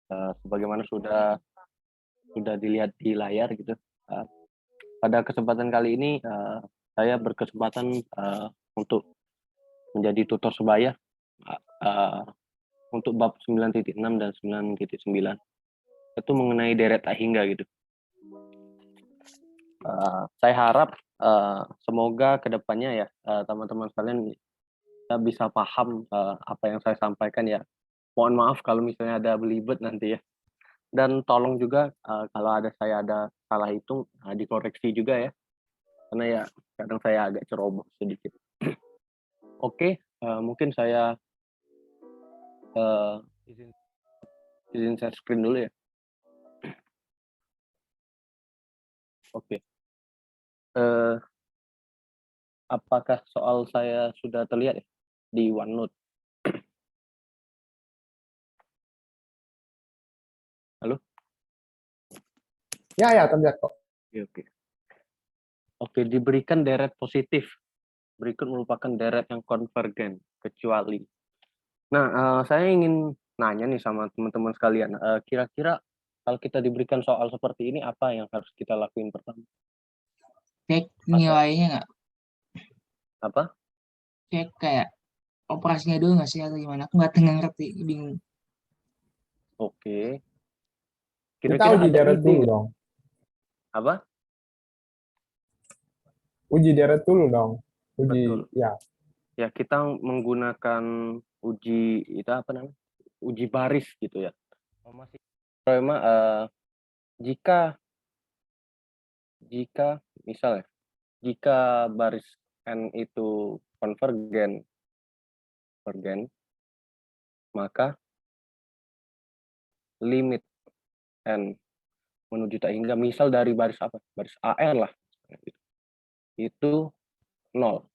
Sebagaimana sudah dilihat di layar gitu. Uh, Pada kesempatan kali ini saya berkesempatan untuk menjadi tutor sebaya uh, untuk bab 9.6 dan 9.9 itu mengenai deret tak hingga gitu. Saya harap semoga kedepannya ya teman-teman sekalian bisa paham apa yang saya sampaikan ya. Mohon maaf kalau misalnya ada belibet nanti ya. Dan tolong juga kalau saya ada salah hitung dikoreksi juga ya. Karena ya kadang saya agak ceroboh sedikit. Oke, mungkin saya izin share screen dulu ya. Oke. Apakah soal saya sudah terlihat ya di OneNote? Halo? Ya, terlihat kok. Oke. Oke, diberikan deret positif. Berikut merupakan deret yang konvergen, kecuali. Nah, saya ingin nanya nih sama teman-teman sekalian. Kira-kira kalau kita diberikan soal seperti ini, apa yang harus kita lakuin pertama? Cek nilainya nggak? Apa? Cek kayak operasinya dulu nggak sih atau gimana? Aku nggak ngerti, bingung. Oke. Kita uji deret dulu dong. Apa? Uji deret dulu dong. Betul. Ya. Ya, kita menggunakan uji itu apa namanya? Uji baris gitu ya. Masih jika misalnya jika baris n itu konvergen, maka limit n menuju tak hingga misal dari baris apa? Baris AN lah. Itu 0.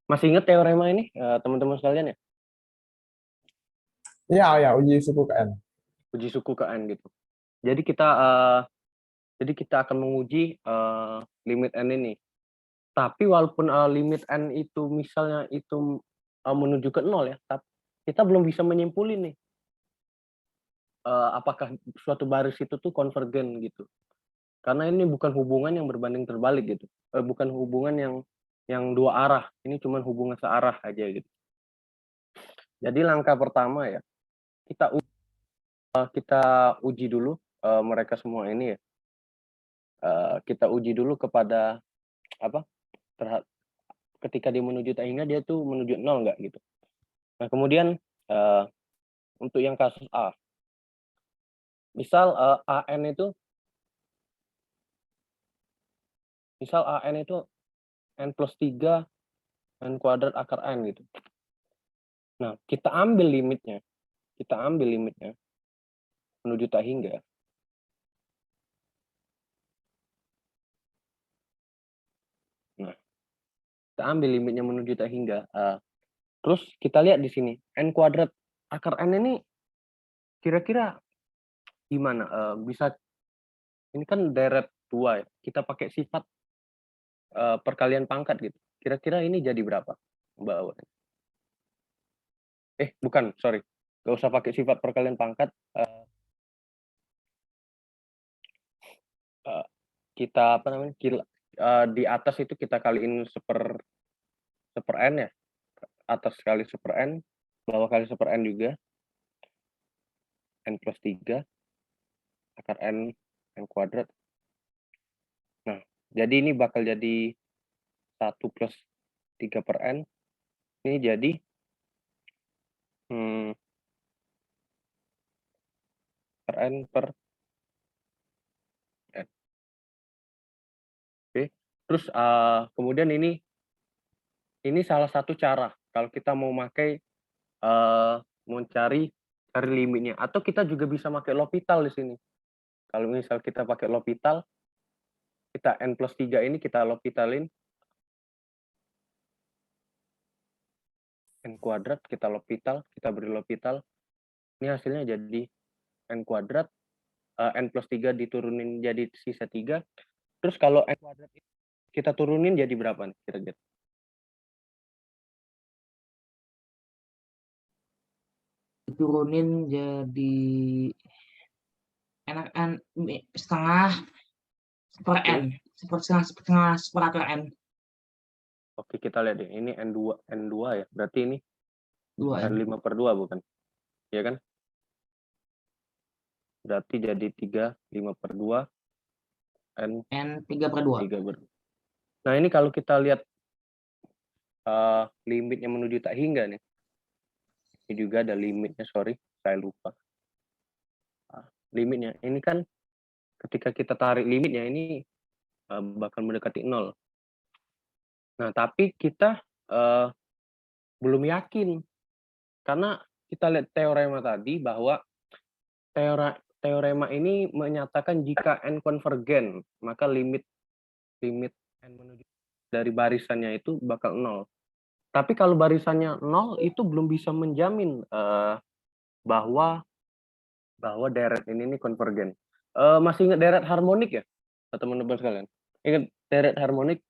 Masih ingat teorema ini teman-teman sekalian ya? Iya, uji suku ke N. Uji suku ke N gitu. Jadi kita akan menguji limit n ini. Tapi walaupun limit n itu misalnya itu menuju ke 0 ya, tapi kita belum bisa menyimpulin nih apakah suatu baris itu tuh konvergen gitu. Karena ini bukan hubungan yang berbanding terbalik gitu. Bukan hubungan yang dua arah. Ini cuma hubungan searah aja gitu. Jadi langkah pertama ya, kita uji dulu mereka semua ini ya. Kita uji dulu kepada apa? Ketika dia menuju tak hingga dia tuh menuju 0 nggak gitu. Nah, kemudian untuk yang kasus A. Misal AN itu n plus 3 n kuadrat akar n gitu. Nah, kita ambil limitnya menuju tak hingga. Nah, kita ambil limitnya menuju tak hingga. Terus kita lihat di sini n kuadrat akar n ini kira-kira gimana? Bisa ini kan deret 2 ya. Kita pakai sifat perkalian pangkat gitu. Kira-kira ini jadi berapa, Mbak Awan? Bukan, sorry. Gak usah pakai sifat perkalian pangkat. Kita apa namanya? Di atas itu kita kaliin seper n ya. Atas kali super n, bawah kali super n juga. N plus 3 akar n kuadrat. Nah, jadi ini bakal jadi 1 plus 3 per n. Ini jadi per n per n. Oke. Terus kemudian ini salah satu cara kalau kita mau pakai mau cari limitnya, atau kita juga bisa pakai L'Hopital di sini. Kalau misal kita pakai L'Hopital, kita n plus 3 ini kita L'Hopitalin n kuadrat, kita beri L'Hopital. Ini hasilnya jadi n kuadrat, n plus 3 diturunin jadi sisa 3. Terus kalau n kuadrat kita turunin jadi berapa nih kira-kira? Turunin jadi N setengah per Oke. N. Setengah seperakar N. Oke, kita lihat deh. Ini N2 ya. Berarti ini 2 N. N5/2 bukan? Iya kan? Berarti jadi 5/2 N N3/2. 3/2. Nah, ini kalau kita lihat limitnya menuju tak hingga nih. Ini juga ada limitnya, sorry, saya lupa. Limitnya. Ini kan ketika kita tarik limitnya ini bakal mendekati 0. Nah, tapi kita belum yakin. Karena kita lihat teorema tadi bahwa teorema ini menyatakan jika n konvergen, maka limit n menuju dari barisannya itu bakal 0. Tapi kalau barisannya 0 itu belum bisa menjamin bahwa deret ini konvergen. Masih ingat deret harmonik ya, teman-teman sekalian? Ingat deret harmonik?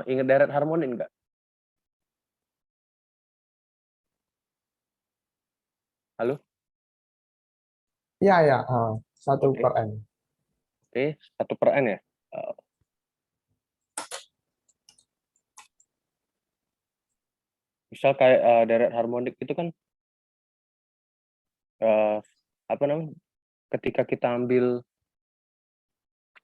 Ingat deret harmonik enggak? Halo? Iya, ya. 1 Oke. per N. Oke, 1 per N ya. Misal kayak deret harmonik itu kan apa namanya? Ketika kita ambil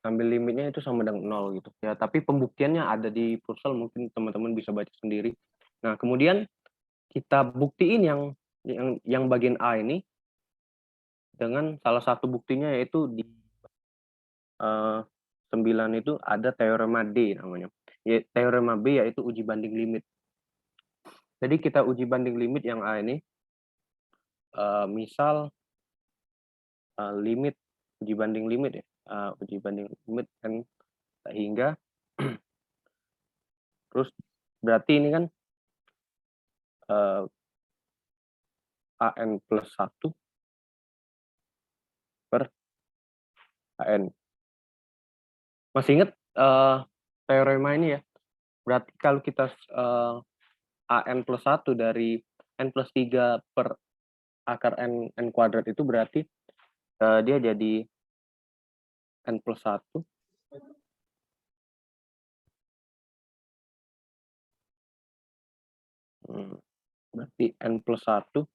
limitnya itu sama dengan 0 gitu. Ya, tapi pembuktiannya ada di Purcell, mungkin teman-teman bisa baca sendiri. Nah, kemudian kita buktiin yang bagian A ini dengan salah satu buktinya yaitu di 9 itu ada teorema D namanya. Ya, teorema B yaitu uji banding limit. Jadi kita uji banding limit yang A ini, misal limit uji banding limit ya, uji banding limit N hingga terus berarti ini kan AN plus 1 per AN. Masih ingat teorema ini ya? Berarti kalau kita AN plus 1 dari N plus 3 per akar N kuadrat itu berarti dia jadi N plus 1 berarti N plus 1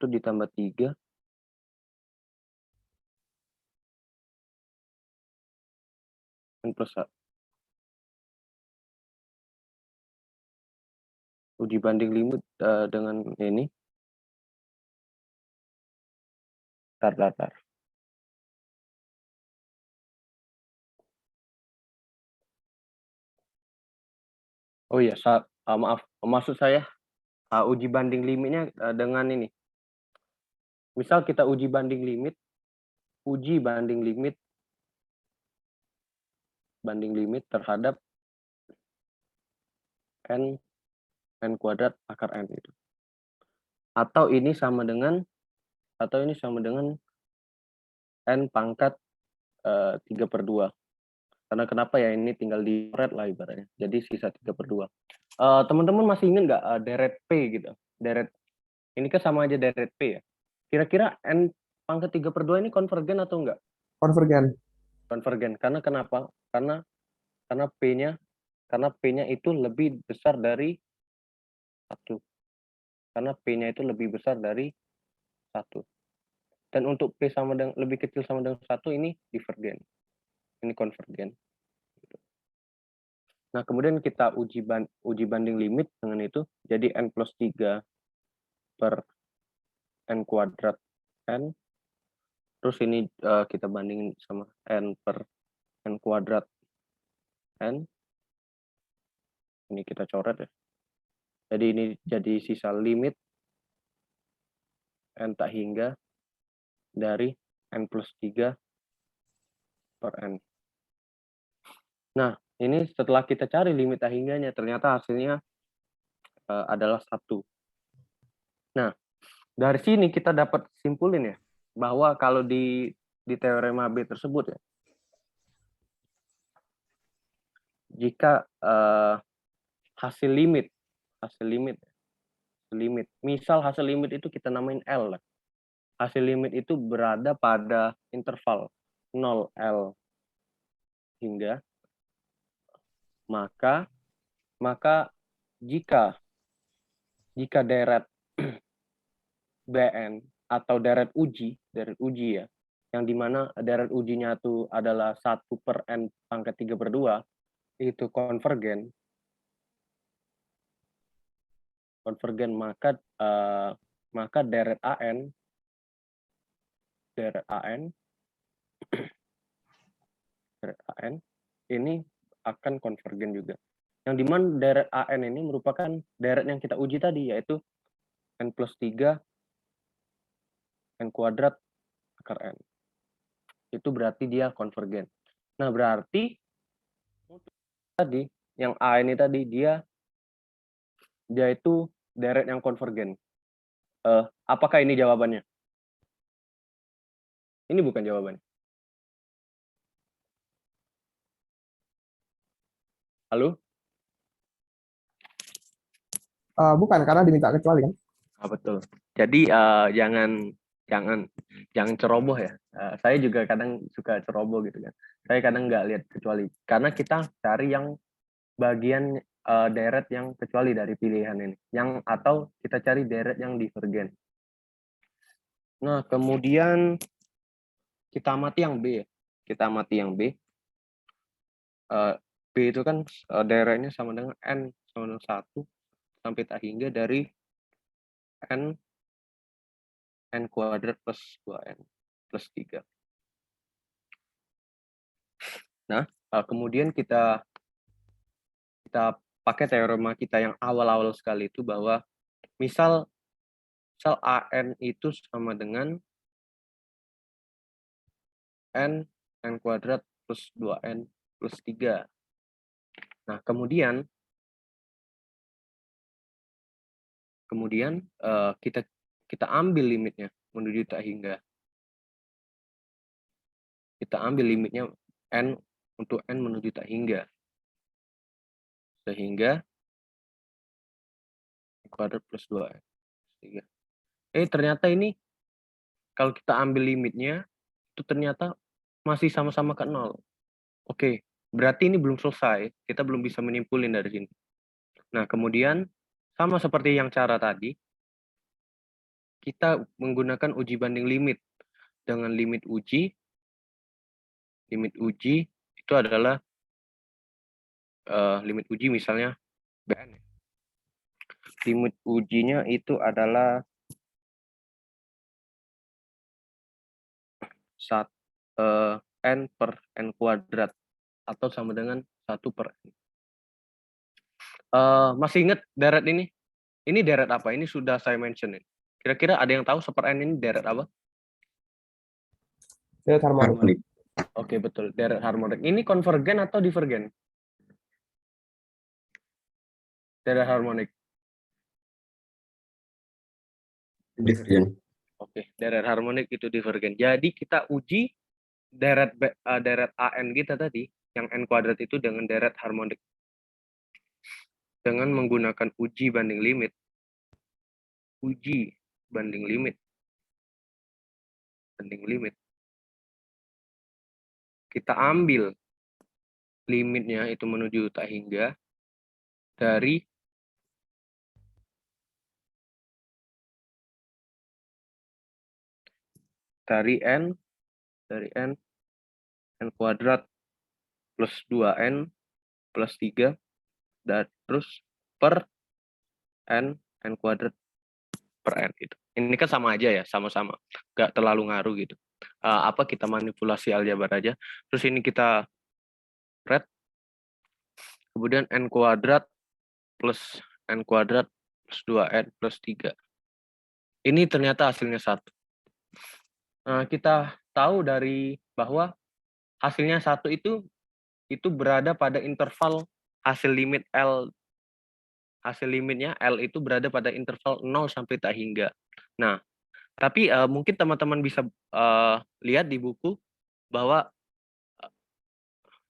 ditambah 3 N plus 1. Uji banding limit dengan ini. Tar. Oh iya, maaf. Maksud saya uji banding limitnya dengan ini. Misal kita uji banding limit terhadap n kuadrat akar n itu. Atau ini sama dengan n pangkat 3/2. Karena kenapa ya, ini tinggal dicoret lah ibaratnya. Jadi sisa 3/2. Teman-teman masih ingat nggak deret P gitu? Deret ini kan sama aja deret P ya. Kira-kira n pangkat 3/2 ini konvergen atau enggak? Konvergen. Konvergen. Karena kenapa? Karena P-nya itu lebih besar dari 1. Karena P-nya itu lebih besar dari 1. Dan untuk P sama dengan lebih kecil sama dengan 1 ini divergen. Ini konvergen. Nah, kemudian kita uji banding limit dengan itu, jadi N plus 3 per N kuadrat N. Terus ini kita bandingin sama N per N kuadrat N. Ini kita coret ya. Jadi ini jadi sisa limit N tak hingga dari N plus 3 per N. Nah, ini setelah kita cari limit tak hingganya, ternyata hasilnya adalah 1. Nah, dari sini kita dapat simpulin ya, bahwa kalau di teorema B tersebut ya, jika hasil limit. Misal hasil limit itu kita namain L. Hasil limit itu berada pada interval 0L hingga maka jika deret BN atau deret uji ya, yang dimana deret ujinya itu adalah 1/n pangkat 3/2, itu konvergen, maka deret AN ini akan konvergen juga. Yang dimana deret AN ini merupakan deret yang kita uji tadi, yaitu N+3 N kuadrat akar N. Itu berarti dia konvergen. Nah, berarti tadi yang A ini tadi dia itu deret yang konvergen. Apakah ini jawabannya? Ini bukan jawabannya. Halo? Bukan, karena diminta kecuali kan? Betul. Jadi jangan ceroboh ya. Saya juga kadang suka ceroboh gitu kan. Saya kadang nggak lihat kecuali. Karena kita cari yang bagian deret yang kecuali dari pilihan ini. Atau kita cari deret yang divergen. Nah, kemudian kita amati yang B ya. Kita amati yang B. B itu kan deretnya sama dengan N sama dengan 1 sampai tak hingga dari N kuadrat plus 2N plus 3. Nah, kemudian kita pakai teorema kita yang awal-awal sekali itu bahwa misal AN itu sama dengan N kuadrat plus 2N plus 3. Nah, kemudian kita ambil limitnya menuju tak hingga. Kita ambil limitnya N untuk N menuju tak hingga. Sehingga kuadrat plus 2N plus 3. Ternyata ini kalau kita ambil limitnya itu ternyata masih sama-sama ke 0. Oke, berarti ini belum selesai. Kita belum bisa menyimpulin dari sini. Nah, kemudian sama seperti yang cara tadi, kita menggunakan uji banding limit. Dengan limit uji itu adalah limit uji misalnya BN. Limit ujinya itu adalah N per N kuadrat atau sama dengan 1/N. Masih ingat deret ini? Ini deret apa? Ini sudah saya mention. Kira-kira ada yang tahu 1/N ini deret apa? Deret harmonik. Oke, betul. Deret harmonik. Ini konvergen atau divergen? Deret harmonik. Divergen. Oke, deret harmonik itu divergen. Jadi kita uji deret AN kita tadi, yang N kuadrat itu dengan deret harmonik. Dengan menggunakan uji banding limit. Uji banding limit. Kita ambil limitnya itu menuju tak hingga dari N kuadrat plus 2N plus 3 dan terus per N kuadrat per N gitu. Ini kan sama aja ya, sama-sama. Nggak terlalu ngaruh gitu. Kita manipulasi aljabar aja. Terus ini kita red. Kemudian N kuadrat plus 2N plus 3. Ini ternyata hasilnya 1. Kita tahu dari bahwa hasilnya 1 itu berada pada interval hasil limit L. Hasil limitnya L itu berada pada interval 0 sampai tak hingga. Nah, tapi mungkin teman-teman bisa lihat di buku bahwa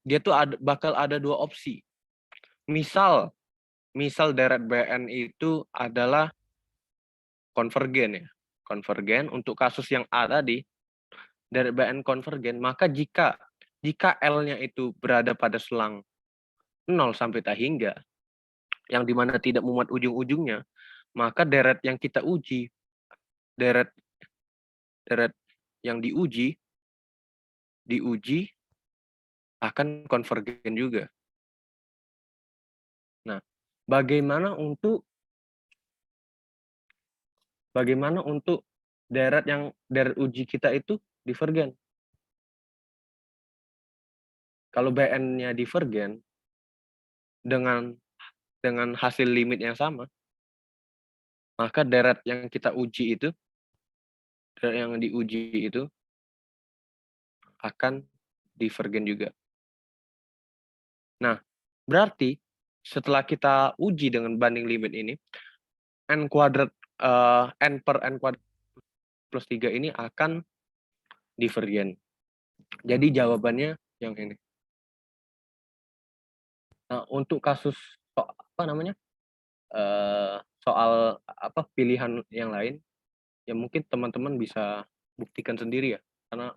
dia tuh bakal ada 2 opsi. Misal misal deret BN itu adalah konvergen ya. Konvergen untuk kasus yang A tadi, deret BN konvergen, maka jika L-nya itu berada pada selang 0 sampai tak hingga, yang dimana tidak memuat ujung-ujungnya, maka deret yang kita uji, deret yang diuji akan konvergen juga. Nah, bagaimana untuk deret uji kita itu divergen? Kalau BN-nya divergen dengan hasil limit yang sama, maka deret yang kita uji itu, deret yang diuji itu akan divergen juga. Nah, berarti setelah kita uji dengan banding limit ini, n kuadrat n per n kuadrat plus 3 ini akan divergen. Jadi jawabannya yang ini. Nah, untuk kasus soal pilihan yang lain, ya mungkin teman-teman bisa buktikan sendiri ya, karena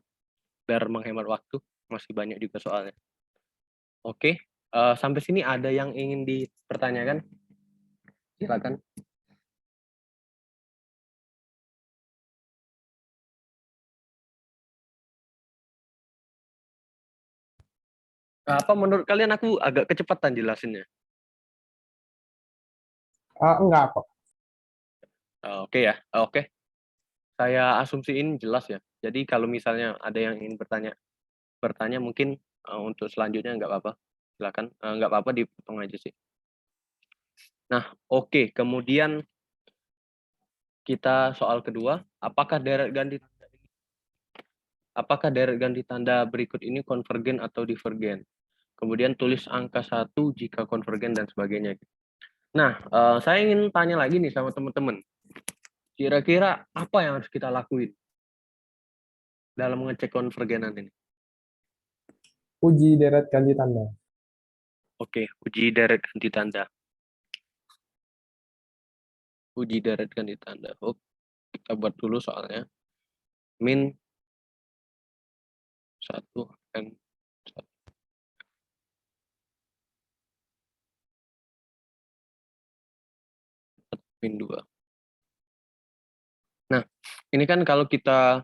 biar menghemat waktu, masih banyak juga soalnya. Oke, sampai sini ada yang ingin dipertanyakan? Silakan. Apa menurut kalian aku agak kecepatan jelasinnya? Enggak kok. Oke ya, oke. Saya asumsiin jelas ya. Jadi kalau misalnya ada yang ingin bertanya mungkin untuk selanjutnya nggak apa-apa. Silakan, nggak apa-apa dipotong aja sih. Nah, oke. Kemudian kita soal kedua, apakah deret ganti tanda berikut ini konvergen atau divergen? Kemudian tulis angka 1 jika konvergen dan sebagainya. Nah, saya ingin tanya lagi nih sama teman-teman. Kira-kira apa yang harus kita lakuin dalam mengecek konvergenan ini? Uji deret ganti tanda. Oke, uji deret ganti tanda. Uji deret ganti tanda. Oh, kita buat dulu soalnya. Min 1 N 1. Min 2. Nah, ini kan kalau kita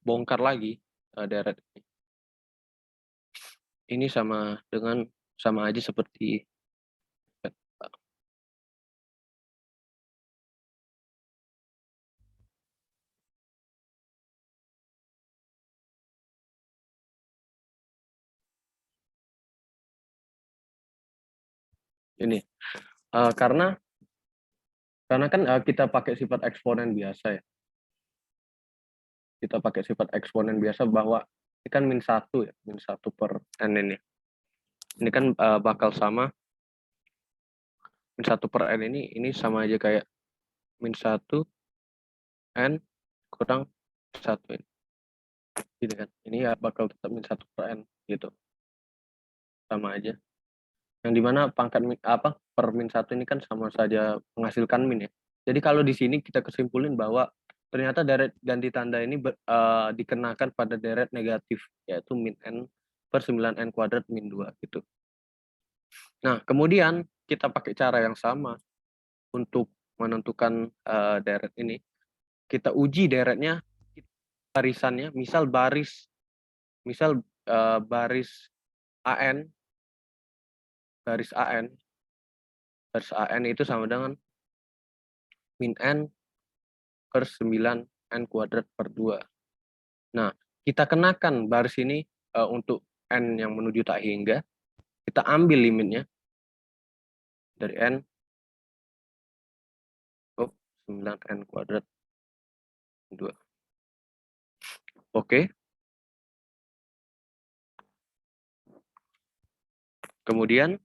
bongkar lagi deret ini sama aja seperti ini. Karena kan kita pakai sifat eksponen biasa ya. Kita pakai sifat eksponen biasa bahwa ini kan min 1 ya, min 1 per n ini. Ini kan bakal sama min 1 per n ini sama aja kayak min 1 n kurang 1 ini. Gitu kan. Ini ya bakal tetap min 1 per n gitu. Sama aja. Yang dimana pangkat per min 1 ini kan sama saja menghasilkan min ya. Jadi kalau di sini kita kesimpulin bahwa ternyata deret ganti tanda ini dikenakan pada deret negatif, yaitu min n per 9n kuadrat min 2 gitu. Nah, kemudian kita pakai cara yang sama untuk menentukan deret ini. Kita uji deretnya, barisannya, misal baris AN, baris AN itu sama dengan min n per 9n kuadrat per 2. Nah, kita kenakan baris ini untuk n yang menuju tak hingga, kita ambil limitnya dari n 9n kuadrat 2. Oke. Kemudian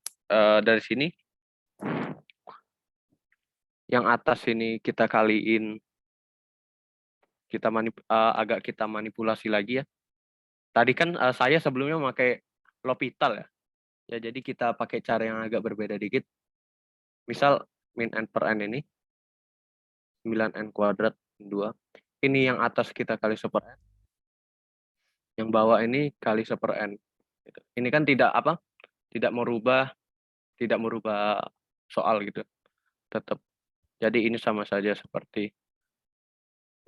dari sini yang atas ini kita kaliin, agak kita manipulasi lagi ya. Tadi kan saya sebelumnya memakai L'Hopital ya. Ya, jadi kita pakai cara yang agak berbeda dikit. Misal min n per n ini 9n kuadrat 2. Ini yang atas kita kali 1/n. Yang bawah ini kali 1/n. Gitu. Ini kan tidak apa? Tidak merubah soal gitu. Tetap. Jadi ini sama saja seperti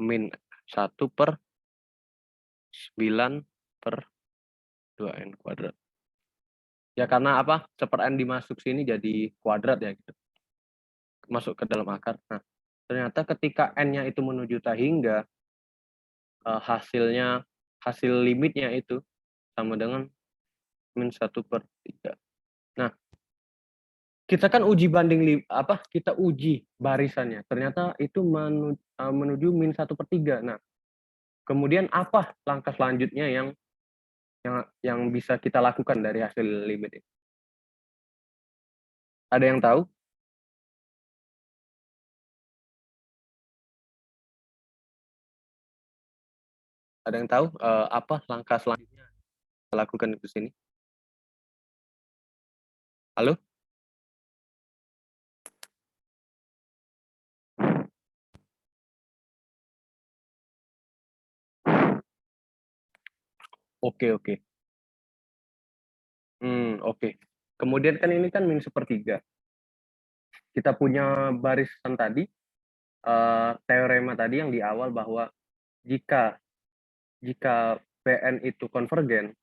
min 1/9/2n kuadrat. Ya karena apa? 1/n dimasuk sini jadi kuadrat ya gitu. Masuk ke dalam akar. Nah, ternyata ketika n-nya itu menuju tak hingga, hasil limitnya itu sama dengan min 1/3. Nah, kita kan uji banding kita uji barisannya. Ternyata itu menuju min 1/3. Nah, kemudian apa langkah selanjutnya yang bisa kita lakukan dari hasil limit ini? Ada yang tahu? Ada yang tahu apa langkah selanjutnya kita lakukan di sini? Halo? Oke. Oke. Kemudian kan ini kan min 1/3. Kita punya barisan tadi, teorema tadi yang di awal bahwa jika PN itu konvergen,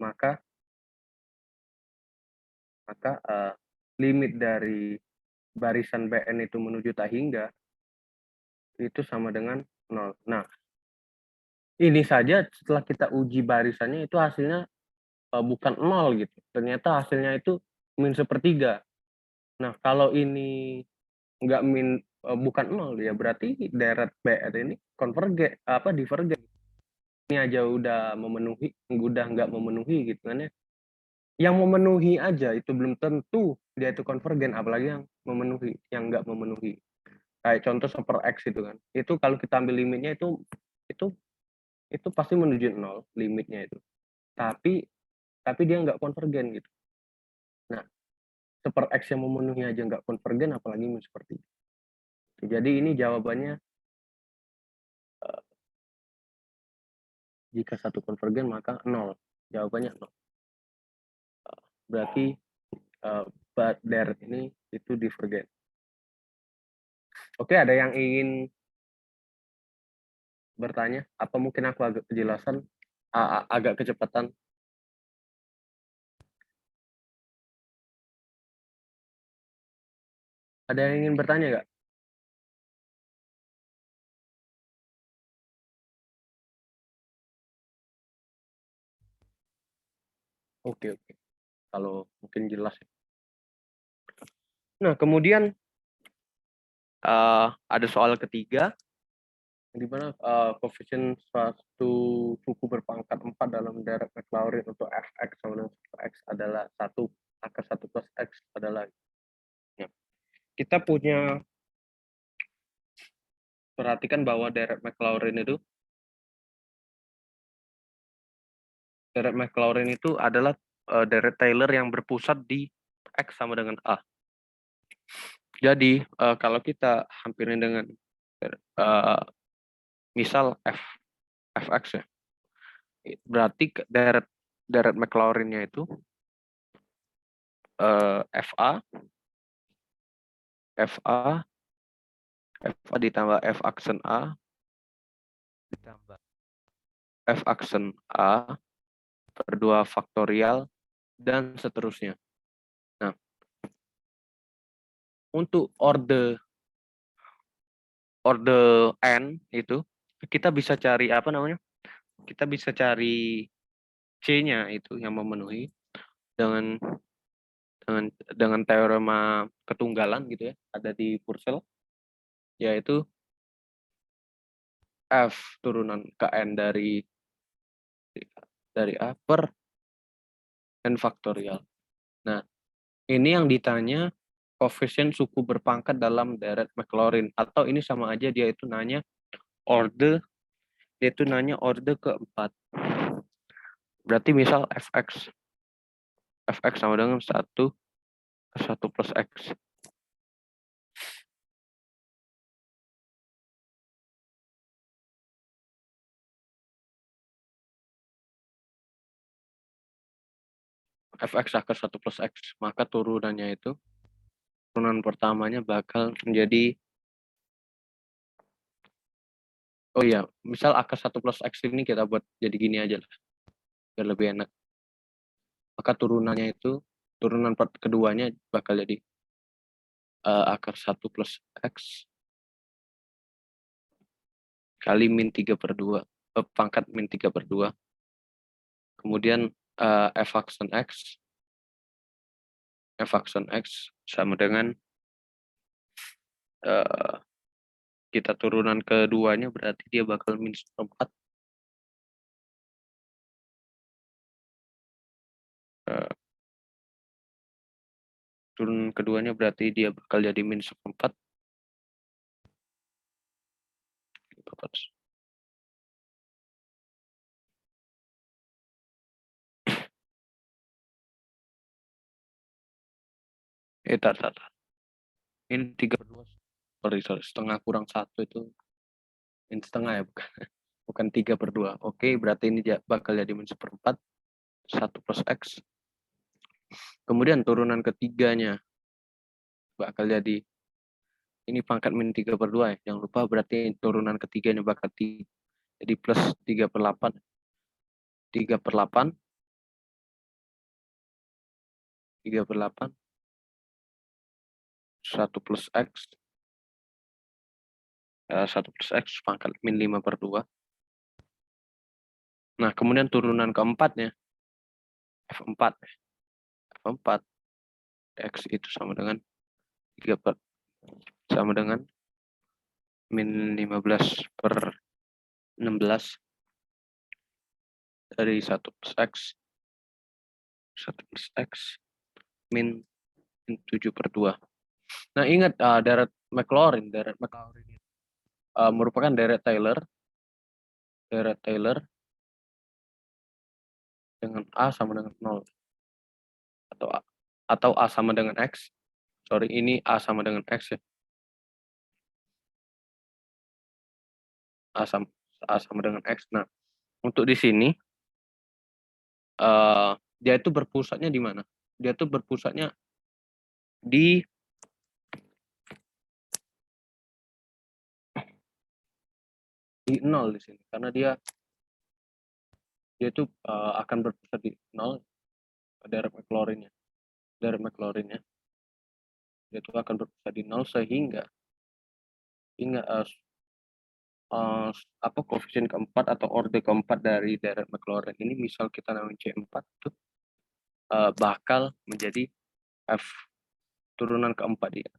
maka limit dari barisan BN itu menuju tak hingga itu sama dengan 0. Nah, ini saja setelah kita uji barisannya itu hasilnya bukan 0 gitu. Ternyata hasilnya itu min 1/3. Nah, kalau ini nggak bukan 0 ya berarti deret BR ini divergen. Ini aja udah nggak memenuhi gitu kan ya. Yang memenuhi aja itu belum tentu dia itu konvergen, apalagi yang nggak memenuhi. Kayak contoh 1/x itu kan. Itu kalau kita ambil limitnya itu pasti menuju 0 limitnya itu. Tapi dia nggak konvergen gitu. Nah, 1/x yang memenuhi aja nggak konvergen, apalagi seperti itu. Jadi ini jawabannya jika satu konvergen maka 0. Jawabannya 0. Berarti deret ini itu divergen. Oke, ada yang ingin bertanya? Apa mungkin aku agak kejelasan, agak kecepatan? Ada yang ingin bertanya nggak? Oke. Kalau mungkin jelas. Nah, kemudian ada soal ketiga, di mana koefisien suatu suku berpangkat 4 dalam deret Maclaurin untuk fx sama dengan x adalah 1 akar 1 plus x adalah. Ya. Kita punya, perhatikan bahwa deret Maclaurin itu adalah deret Taylor yang berpusat di x sama dengan a. Jadi kalau kita hampirin dengan misal fx ya, berarti deret Maclaurin-nya itu fa ditambah f aksen a ditambah f aksen a per 2 faktorial dan seterusnya. Nah, untuk orde n itu kita bisa cari kita bisa cari C-nya itu yang memenuhi dengan teorema ketunggalan gitu ya, ada di Purcell, yaitu F turunan KN dari A per n faktorial. Nah, ini yang ditanya koefisien suku berpangkat dalam deret Maclaurin, atau ini sama aja dia itu nanya orde keempat. Berarti misal fx sama dengan 1 ke 1 plus x. Fx akar 1 plus x, maka turunan pertamanya bakal menjadi, oh iya, misal akar 1 plus x ini kita buat jadi gini aja lah, biar lebih enak. Maka turunan keduanya bakal jadi akar 1 plus x kali min 3/2, pangkat min 3/2. Kemudian f aksen x sama dengan kita turunan keduanya berarti dia bakal min 4. Turunan keduanya berarti dia bakal jadi min 4. Tar. Ini 3/2. Sorry, setengah kurang 1 itu min setengah ya, bukan 3/2. Oke, berarti ini bakal jadi min 1/4, 1 plus x. Kemudian turunan ketiganya bakal jadi, ini pangkat min 3/2 ya, jangan lupa, berarti turunan ketiganya bakal jadi plus 3/8. 3/8 1 plus x 1 plus x pangkat min 5/2. Nah, kemudian turunan keempatnya f4 x itu sama dengan min 15/16 dari 1 plus x min 7/2. Nah, ingat deret Maclaurin merupakan deret Taylor dengan A sama dengan 0 atau A sama dengan X. Sorry, ini A sama dengan X ya. A sama dengan X. Nah, untuk di sini dia itu berpusatnya di mana? Dia itu berpusatnya di di 0 di sini, karena dia itu akan berpusat di 0, deret Maclaurin-nya. Dia itu akan berpusat di 0 sehingga koefisien keempat atau orde keempat dari deret Maclaurin ini, misal kita namain C4 itu bakal menjadi F turunan keempat dia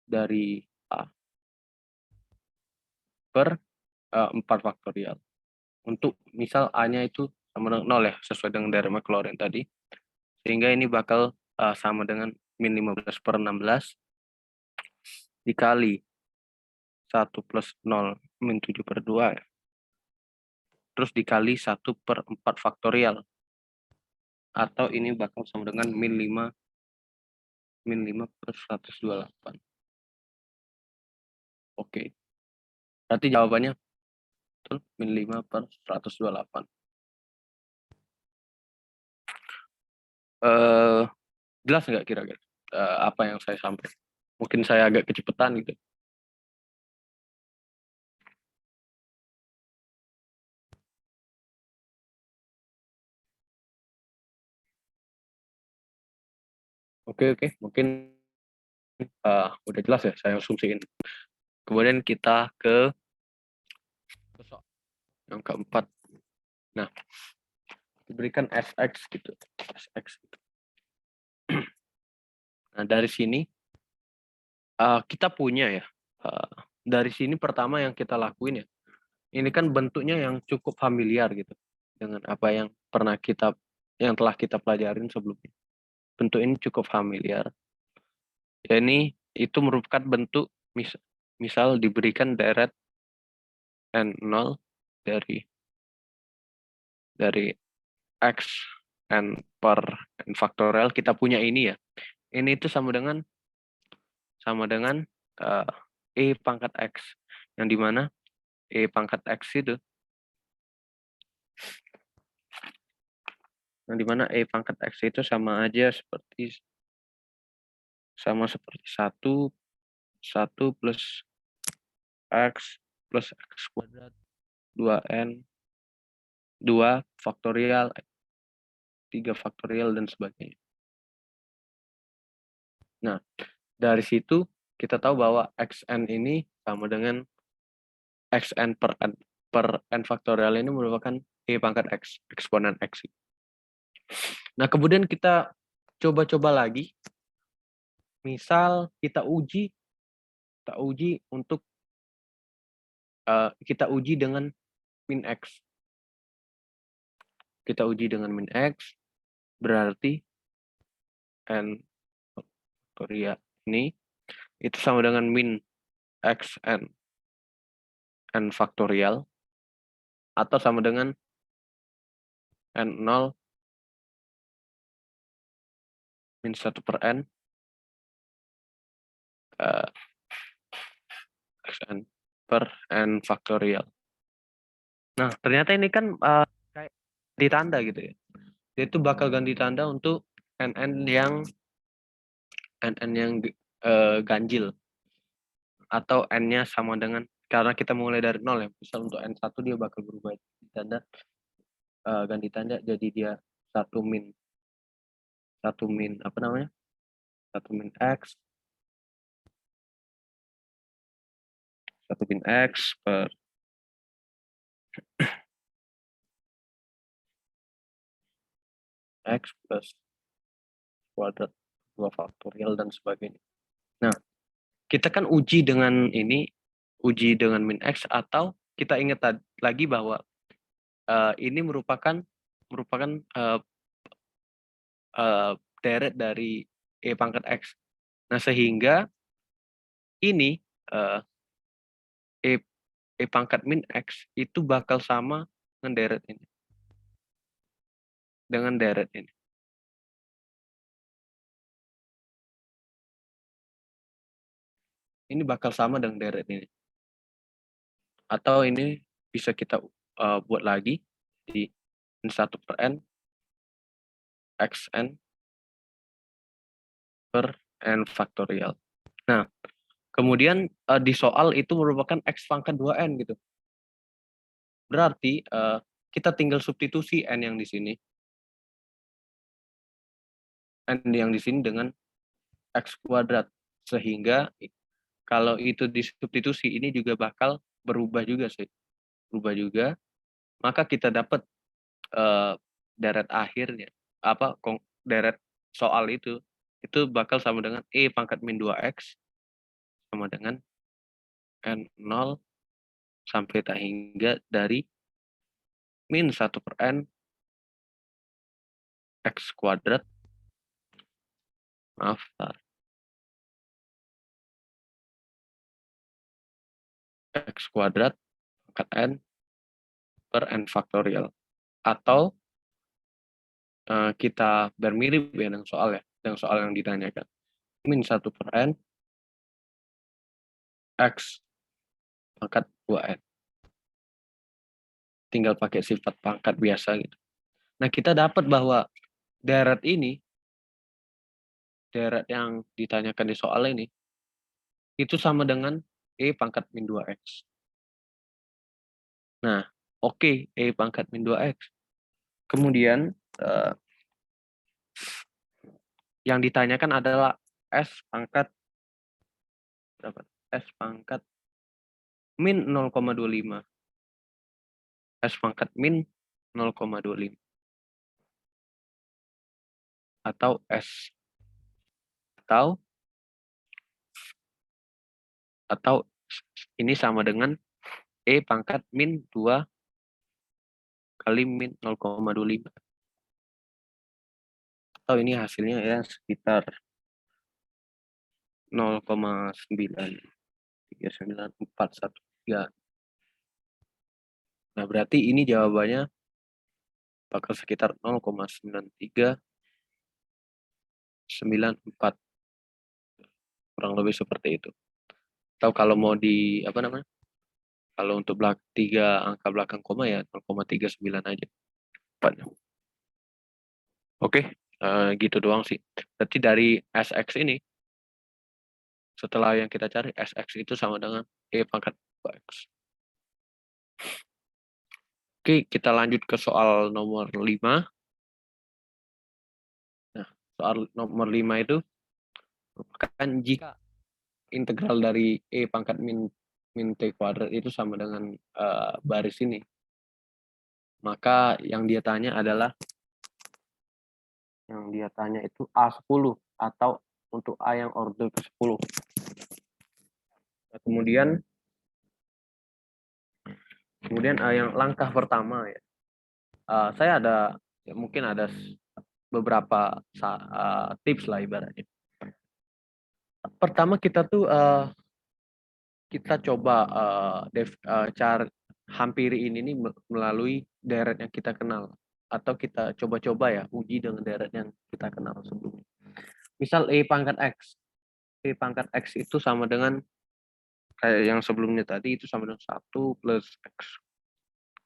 dari A per 4 faktorial. Untuk misal A-nya itu sama dengan 0 ya, sesuai dengan deret Maclaurin tadi. Sehingga ini bakal sama dengan min 15/16 dikali 1 plus 0 min 7/2 ya. Terus dikali 1/4 faktorial. Atau ini bakal sama dengan min 5/128. Oke. Berarti jawabannya betul, min 5/128. Jelas nggak kira-kira apa yang saya sampaikan? Mungkin saya agak kecepatan gitu. Oke, mungkin udah jelas ya saya asumsiin. Kemudian kita ke soal yang keempat. Nah, diberikan fx gitu. Nah, dari sini kita punya ya. Dari sini pertama yang kita lakuin ya. Ini kan bentuknya yang cukup familiar gitu dengan apa yang telah kita pelajarin sebelumnya. Bentuk ini cukup familiar. Ya, ini itu merupakan bentuk misal diberikan deret N0 dari X n per n faktorial, kita punya ini ya. Ini itu sama dengan E pangkat X. Yang dimana E pangkat X itu, yang dimana E pangkat X itu sama seperti 1 plus X kuadrat 2N 2 faktorial 3 faktorial dan sebagainya. Nah, dari situ kita tahu bahwa Xn ini sama dengan Xn per n faktorial ini merupakan E pangkat X, eksponen X. Nah, kemudian kita coba-coba lagi. Misal kita uji untuk kita uji dengan min X. Kita uji dengan min X, berarti n faktorial ini itu sama dengan min Xn n faktorial atau sama dengan n0 min 1 per n Xn per n faktorial. Nah, ternyata ini kan kayak ditanda gitu ya. Dia itu bakal ganti tanda untuk nn yang ganjil atau n-nya sama dengan, karena kita mulai dari 0 ya. Misal untuk n1 dia bakal berubah tanda, ganti tanda jadi dia 1 min apa namanya? 1 min X 1 min X per X plus kuadrat 2 faktorial dan sebagainya. Nah, kita kan uji dengan min X, atau kita ingat lagi bahwa ini merupakan deret dari E pangkat X. Nah, sehingga ini E pangkat min X itu bakal sama dengan deret ini. Dengan deret ini. Ini bakal sama dengan deret ini. Atau ini bisa kita buat lagi di n1 per n Xn per n faktorial. Nah, kemudian di soal itu merupakan X pangkat 2n gitu. Berarti kita tinggal substitusi n yang di sini. N yang di sini dengan X kuadrat. Sehingga kalau itu disubstitusi, ini juga bakal berubah juga sih. Berubah juga. Maka kita dapat deret akhirnya. Deret soal itu bakal sama dengan E pangkat min 2X sama dengan N0 sampai tak hingga dari min 1 per N X kuadrat. Maaf. X kuadrat pangkat N per N faktorial. Atau kita bermirip ya dengan soal yang ditanyakan. Min 1 per N X pangkat 2N. Tinggal pakai sifat pangkat biasa gitu. Nah, kita dapat bahwa deret yang ditanyakan di soal ini, itu sama dengan E pangkat min 2X. Nah, oke, E pangkat min 2X. Kemudian, yang ditanyakan adalah S pangkat berapa? S pangkat min 0,25. S pangkat min 0,25. Atau S. Atau ini sama dengan E pangkat min 2 kali min 0,25. Atau ini hasilnya ya sekitar 0,939413. Nah, berarti ini jawabannya bakal sekitar 0,9394, kurang lebih seperti itu. Atau kalau mau di apa namanya? Kalau untuk tiga angka belakang koma ya 0,39 aja tepatnya. Oke, gitu doang sih. Berarti dari SX ini, setelah yang kita cari, SX itu sama dengan E pangkat 2X. Oke, kita lanjut ke soal nomor 5. Nah, soal nomor 5 itu merupakan jika integral dari E pangkat min T kuadrat itu sama dengan baris ini. Maka yang dia tanya itu A10 atau untuk A yang order ke-10. Nah, kemudian yang langkah pertama ya. Saya mungkin ada beberapa tips lah ibaratnya. Pertama kita coba cari hampiri ini nih melalui deret yang kita kenal, atau kita coba-coba ya uji dengan deret yang kita kenal sebelumnya. Misal E pangkat X itu sama dengan kayak yang sebelumnya tadi, itu sama dengan 1 plus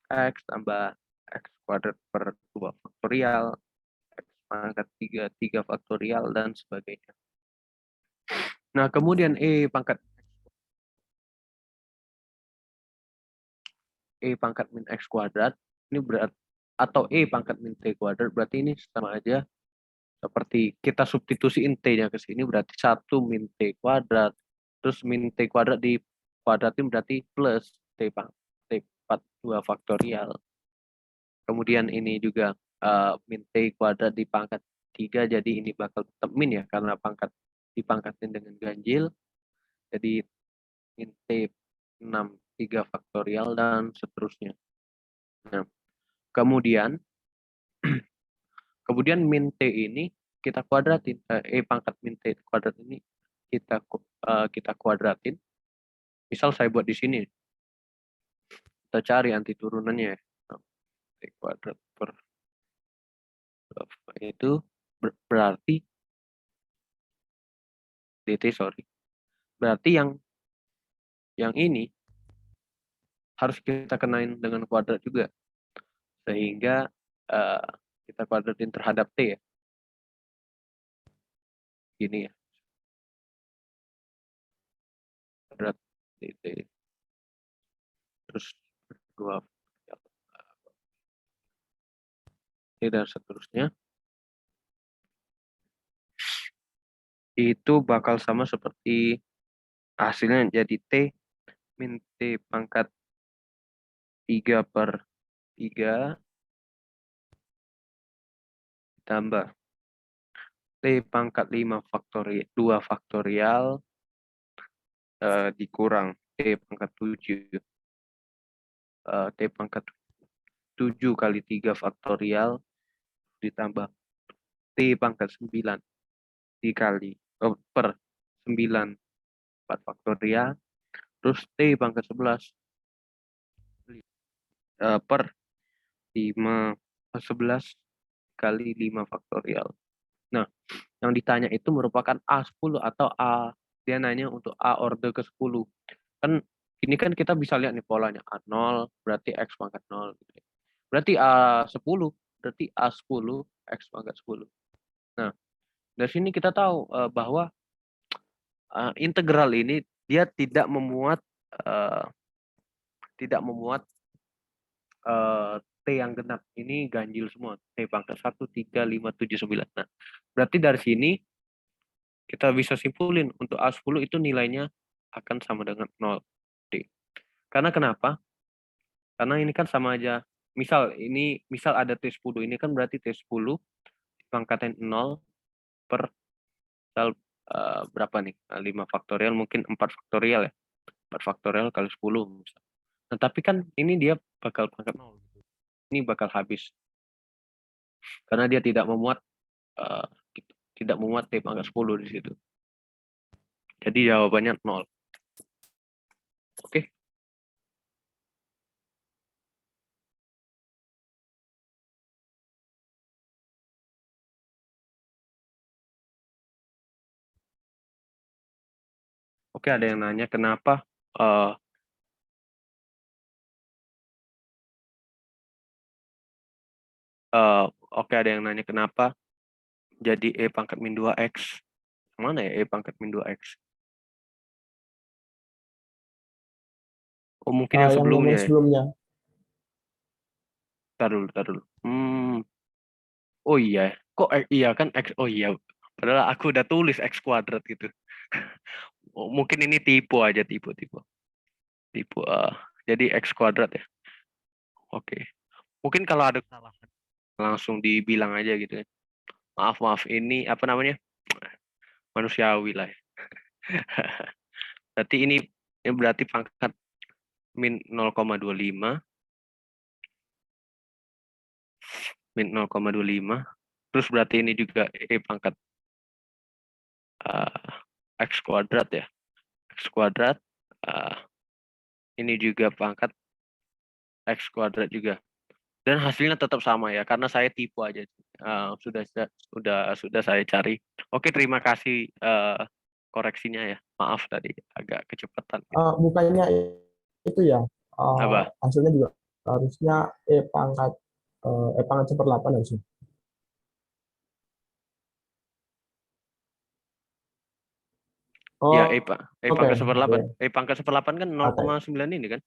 X tambah X kuadrat per 2 faktorial, X pangkat 3 faktorial, dan sebagainya. Nah, kemudian E pangkat min X kuadrat, ini atau E pangkat min T kuadrat, berarti ini sama aja seperti kita substitusiin T-nya ke sini, berarti 1 min T kuadrat, terus min T kuadrat di kuadratin berarti plus T pangkat 2 faktorial. Kemudian ini juga min T kuadrat di pangkat 3, jadi ini bakal tetap min ya, karena dipangkatin dengan ganjil, jadi min T 6 3 faktorial, dan seterusnya. Nah, kemudian min T ini kita kuadratin, E pangkat min T kuadrat ini kita kuadratin. Misal saya buat di sini, kita cari anti turunannya ya. T kuadrat per itu berarti dt, berarti yang ini harus kita kenain dengan kuadrat juga, sehingga kita kuadratin terhadap T ya, gini ya, kuadrat dt terus 2 T dan seterusnya, itu bakal sama seperti hasilnya jadi T min T pangkat 3 per 3 ditambah T pangkat 5 faktorial 2 faktorial dikurang T pangkat 7 T pangkat 7 kali 3 faktorial ditambah T pangkat 9 dikali per 9 4 faktorial, terus T pangkat 11 per 5 11 kali 5 faktorial. Nah, yang ditanya itu merupakan A10 atau dia nanya untuk A order ke-10. Kan ini kan kita bisa lihat nih polanya, A0 berarti X pangkat 0 gitu ya. Berarti A10 berarti A10 X pangkat 10. Nah, dari sini kita tahu bahwa integral ini dia tidak memuat T yang genap. Ini ganjil semua. T pangkat 1, 3, 5, 7, 9. Nah, berarti dari sini kita bisa simpulin untuk A10 itu nilainya akan sama dengan 0 T. Karena kenapa? Karena ini kan sama aja. Misal ada T10, ini kan berarti T10 dipangkatin 0 per berapa nih? 5 faktorial, mungkin 4 faktorial ya. 4 faktorial kali 10 misal. Nah, tapi kan ini dia bakal pangkat 0. Ini bakal habis. Karena dia tidak memuat T pangkat 10 di situ. Jadi jawabannya 0. Oke. Oke, ada yang nanya kenapa eh oke, ada yang nanya kenapa jadi E pangkat min 2X. Mana ya E pangkat min 2X? Oh, mungkin yang Yang sebelumnya memang ya. sebelumnya. Tar dulu. Oh iya, kok iya kan X? Oh iya, padahal aku udah tulis X kuadrat gitu. Oh, mungkin ini tipe aja, tipe. Jadi X kuadrat ya. Oke. Mungkin kalau ada kesalahan langsung dibilang aja gitu ya. Maaf, ini apa namanya? Manusiawi lah ya. Berarti ini berarti pangkat min 0,25 min 0,25. Terus berarti ini juga E pangkat X kuadrat ya. X kuadrat. Ini juga pangkat X kuadrat juga. Dan hasilnya tetap sama ya, karena saya tipu aja. Sudah saya cari. Oke, terima kasih koreksinya ya. Maaf tadi agak kecepatan. Bukannya itu ya, Apa? hasilnya juga harusnya E pangkat 1/8 harusnya. Ya, Oh, E oke, pangkat 1/8. oke. E pangkat 1/8 kan Oke. 0,9 ini kan.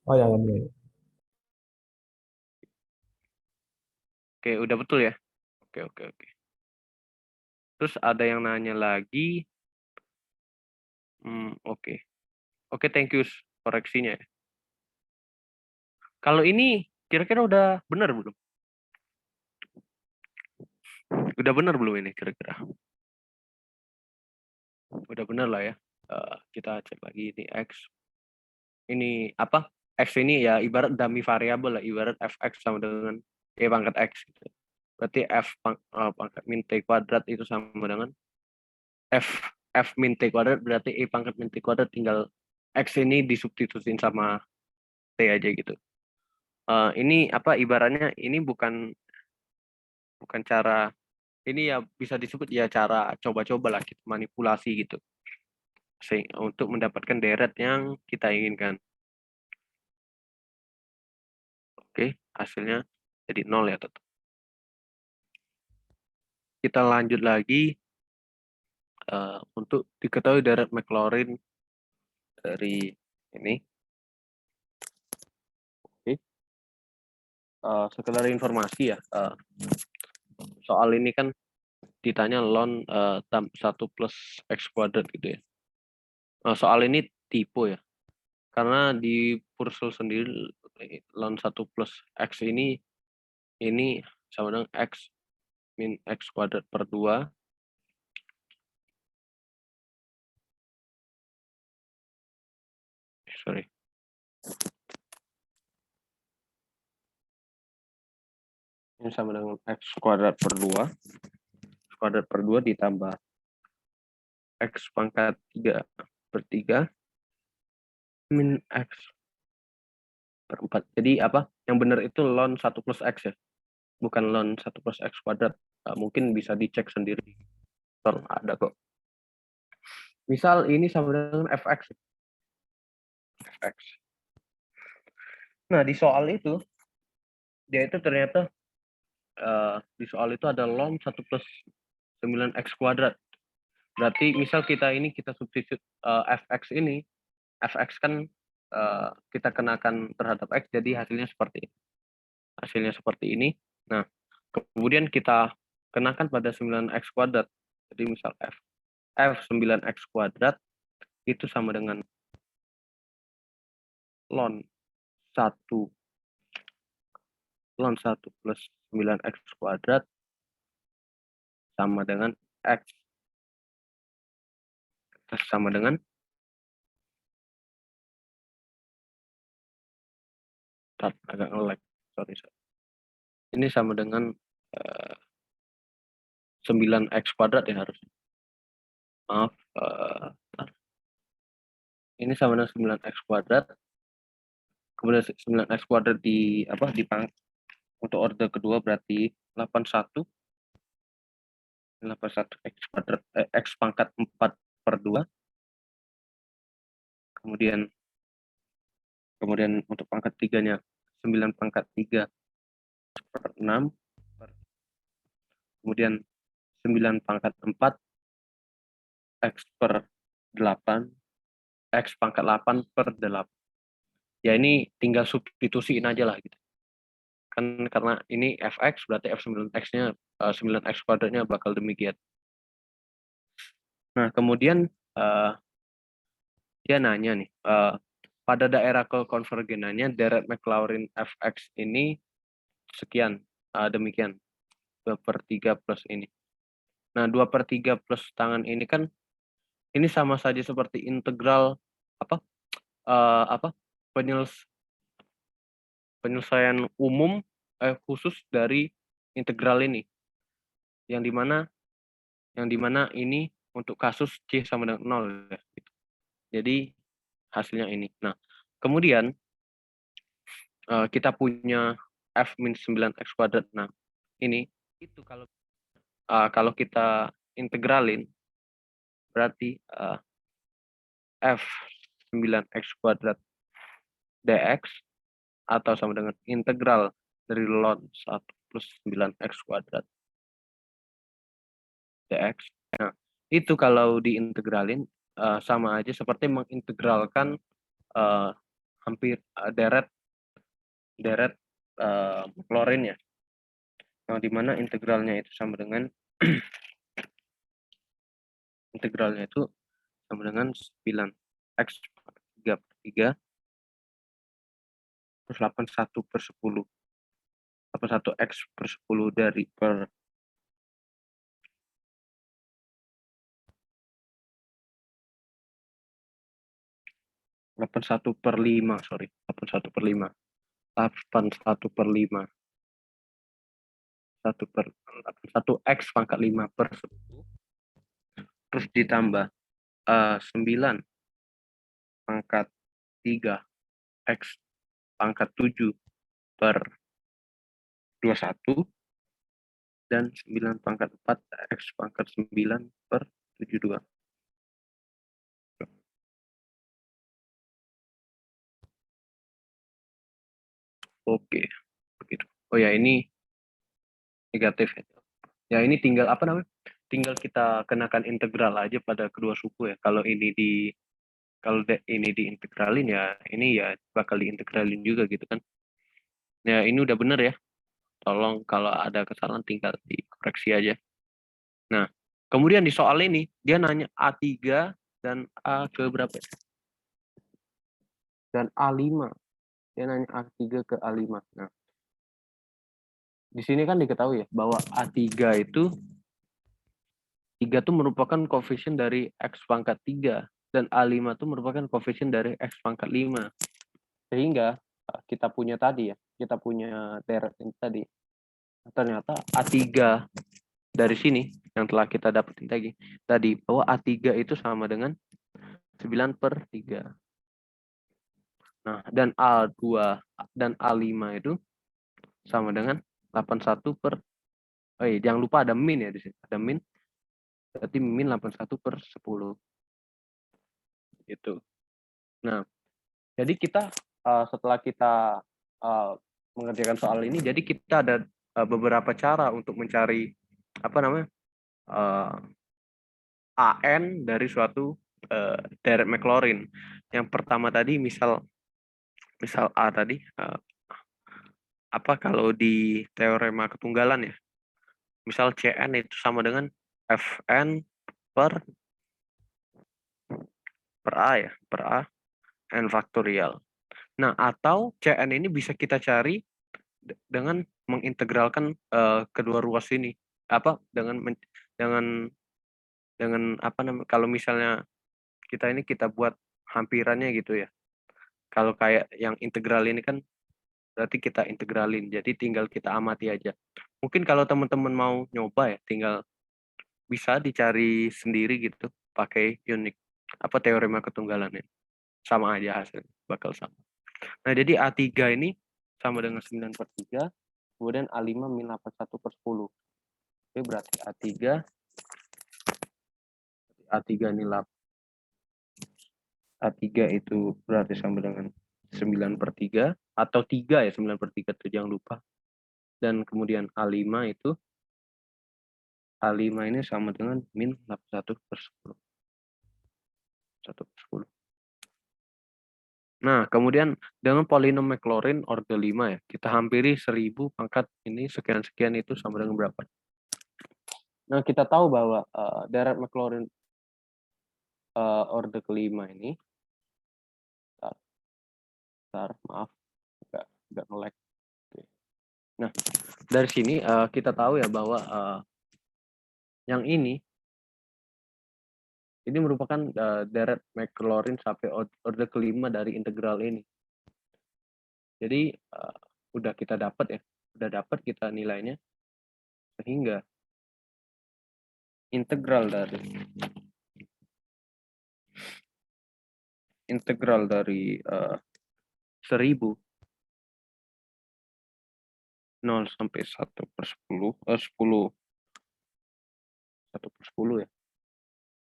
Oh ya, benar. Oke, udah betul ya. Oke. Terus ada yang nanya lagi. Oke, thank you koreksinya ya. Kalau ini kira-kira udah benar belum? Udah benar belum ini kira-kira? Udah benar lah ya. Kita cek lagi ini X. Ini apa? X ini ya ibarat dummy variabel lah, ibarat fx sama dengan Y pangkat X. Gitu. Berarti pangkat min T kuadrat itu sama dengan F min T kuadrat, berarti Y pangkat min T kuadrat tinggal X ini disubstitusin sama T aja gitu. Ini apa ibaratnya ini bukan cara, ini ya bisa disebut ya cara coba-coba lah, kita manipulasi gitu. Untuk mendapatkan deret yang kita inginkan. Oke, hasilnya jadi 0 ya tetap. Kita lanjut lagi untuk diketahui deret Maclaurin dari ini. Oke. Sekedar informasi ya, soal ini kan ditanya ln 1 plus X kuadrat gitu ya. Soal ini tipe ya, karena di Purcell sendiri ln 1 plus X ini sama dengan X min X kuadrat per 2 sorry. Ini sama dengan X kuadrat per 2. X kuadrat per 2 ditambah X pangkat 3 per 3 min X per 4. Jadi apa? Yang benar itu ln 1 plus X ya. Bukan ln 1 plus X kuadrat. Mungkin bisa dicek sendiri. Ada kok. Misal ini sama dengan fx. Fx. Nah, di soal itu, dia itu ternyata di soal itu ada ln 1 plus 9x kuadrat. Berarti misal kita substitut fx ini, fx kan kita kenakan terhadap x, jadi hasilnya seperti ini. Nah, kemudian kita kenakan pada 9x kuadrat. Jadi misal f 9x kuadrat itu sama dengan ln 1 plus 9x kuadrat sama dengan x sama dengan agak nge-lag, sorry. Ini sama dengan 9x kuadrat ya harusnya. Maaf. Ini sama dengan 9x kuadrat. Kemudian 9x kuadrat untuk order kedua berarti 81 x kuadrat x pangkat 4 per 2 kemudian untuk pangkat 3-nya 9 pangkat 3 per 6, kemudian 9 pangkat 4 X per 8, X pangkat 8 per 8. Ya ini tinggal substitusiin aja lah gitu. Kan karena ini fx berarti f9x-nya 9x kuadratnya bakal demikian. Nah, kemudian dia nanya nih, pada daerah kekonvergenannya deret Maclaurin fx ini sekian, demikian 2/3 plus ini. Nah, 2/3 plus tangan ini kan ini sama saja seperti integral penyelesaian umum khusus dari integral ini, yang dimana ini untuk kasus C sama dengan 0 ya, gitu. Jadi hasilnya ini. Nah, kemudian kita punya f-9x kuadrat. Nah, ini itu kalau kita integralin berarti f9x kuadrat dx atau sama dengan integral dari ln 1 plus 9x kuadrat dx. Nah, itu kalau diintegralin sama aja seperti mengintegralkan hampir deret Maclaurin ya. Nah, di mana integralnya itu sama dengan integralnya itu sama dengan 9x 3/3 terus 81/10. 81x per 10 dari per 81/5, sorry. 81/5. 81/5. 1x pangkat 5 per 10. Terus ditambah 9 pangkat 3 x pangkat 7 per 21 dan 9 pangkat 4 x pangkat 9 per 72. Oke, begitu. Oh ya, ini negatif ya. Ya ini tinggal apa namanya? Tinggal kita kenakan integral aja pada kedua suku ya. Kalau ini ini diintegralin ya, ini ya bakal diintegralin juga gitu kan. Ya ini udah bener ya. Tolong kalau ada kesalahan tinggal dikoreksi aja. Nah, kemudian di soal ini dia nanya A3 dan A ke berapa? Dan A5. Dia nanya A3 ke A5. Nah, di sini kan diketahui ya bahwa A3 itu 3 itu merupakan koefisien dari X pangkat 3 dan A5 itu merupakan koefisien dari X pangkat 5. Sehingga kita punya tadi ya, kita punya deret ini tadi. Ternyata A3 dari sini yang telah kita dapetin tadi bahwa A3 itu sama dengan 9/3. Nah, dan A2 dan A5 itu sama dengan 81 per jangan lupa ada min ya di sini. Ada min, berarti min 81/10. Gitu. Nah, jadi kita setelah kita mengerjakan soal ini, jadi kita ada beberapa cara untuk mencari apa namanya AN dari suatu deret Maclaurin. Yang pertama tadi misal A tadi kalau di teorema ketunggalan ya, misal CN itu sama dengan Fn per A ya, per A n faktorial. Nah, atau CN ini bisa kita cari dengan mengintegralkan kedua ruas ini. Dengan apa namanya, kalau misalnya kita buat hampirannya gitu ya. Kalau kayak yang integral ini kan berarti kita integralin. Jadi tinggal kita amati aja. Mungkin kalau teman-teman mau nyoba ya, tinggal bisa dicari sendiri gitu pakai unik teorema ketunggalannya. Sama aja hasilnya, bakal sama. Nah, jadi A3 ini sama dengan 9/3, kemudian A5 min 81/10. Oke, berarti A3 ini A3 itu berarti sama dengan 9/3 atau 3 ya, 9/3 itu jangan lupa. Dan kemudian A5 itu A5 ini sama dengan min 1/10. 1/10. Nah, kemudian dengan polinom Maclaurin orde 5 ya, kita hampiri 1000 pangkat ini sekian-sekian itu sama dengan berapa? Nah, kita tahu bahwa deret Maclaurin orde kelima ini, maaf, nggak nge-lag. Nah, dari sini kita tahu ya bahwa yang ini merupakan deret Maclaurin sampai orde kelima dari integral ini. Jadi udah kita dapat ya, udah dapat kita nilainya, sehingga integral dari 1000 0 sampai 1/10 10 1/10 ya,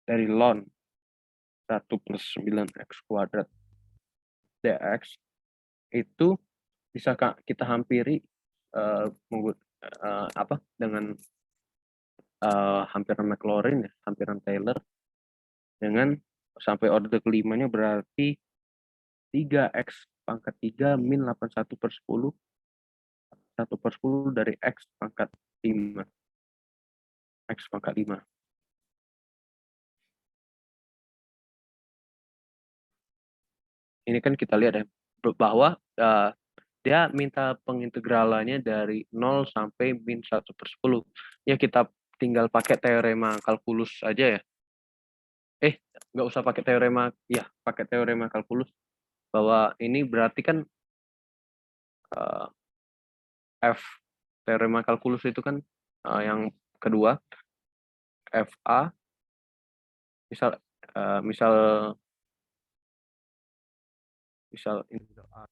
dari ln 1+9x² dx itu bisa kita hampiri dengan hampiran Maclaurin ya, hampiran Taylor, dengan sampai orde kelimanya berarti 3x pangkat 3 min 81/10 1/10 dari x pangkat 5. X pangkat 5. Ini kan kita lihat ya, bahwa dia minta pengintegralannya dari 0 sampai min 1/10. Ya kita tinggal pakai teorema kalkulus aja ya. Nggak usah pakai teorema, ya pakai teorema kalkulus. Bahwa ini berarti kan F teorema kalkulus itu kan yang kedua, FA misal integral A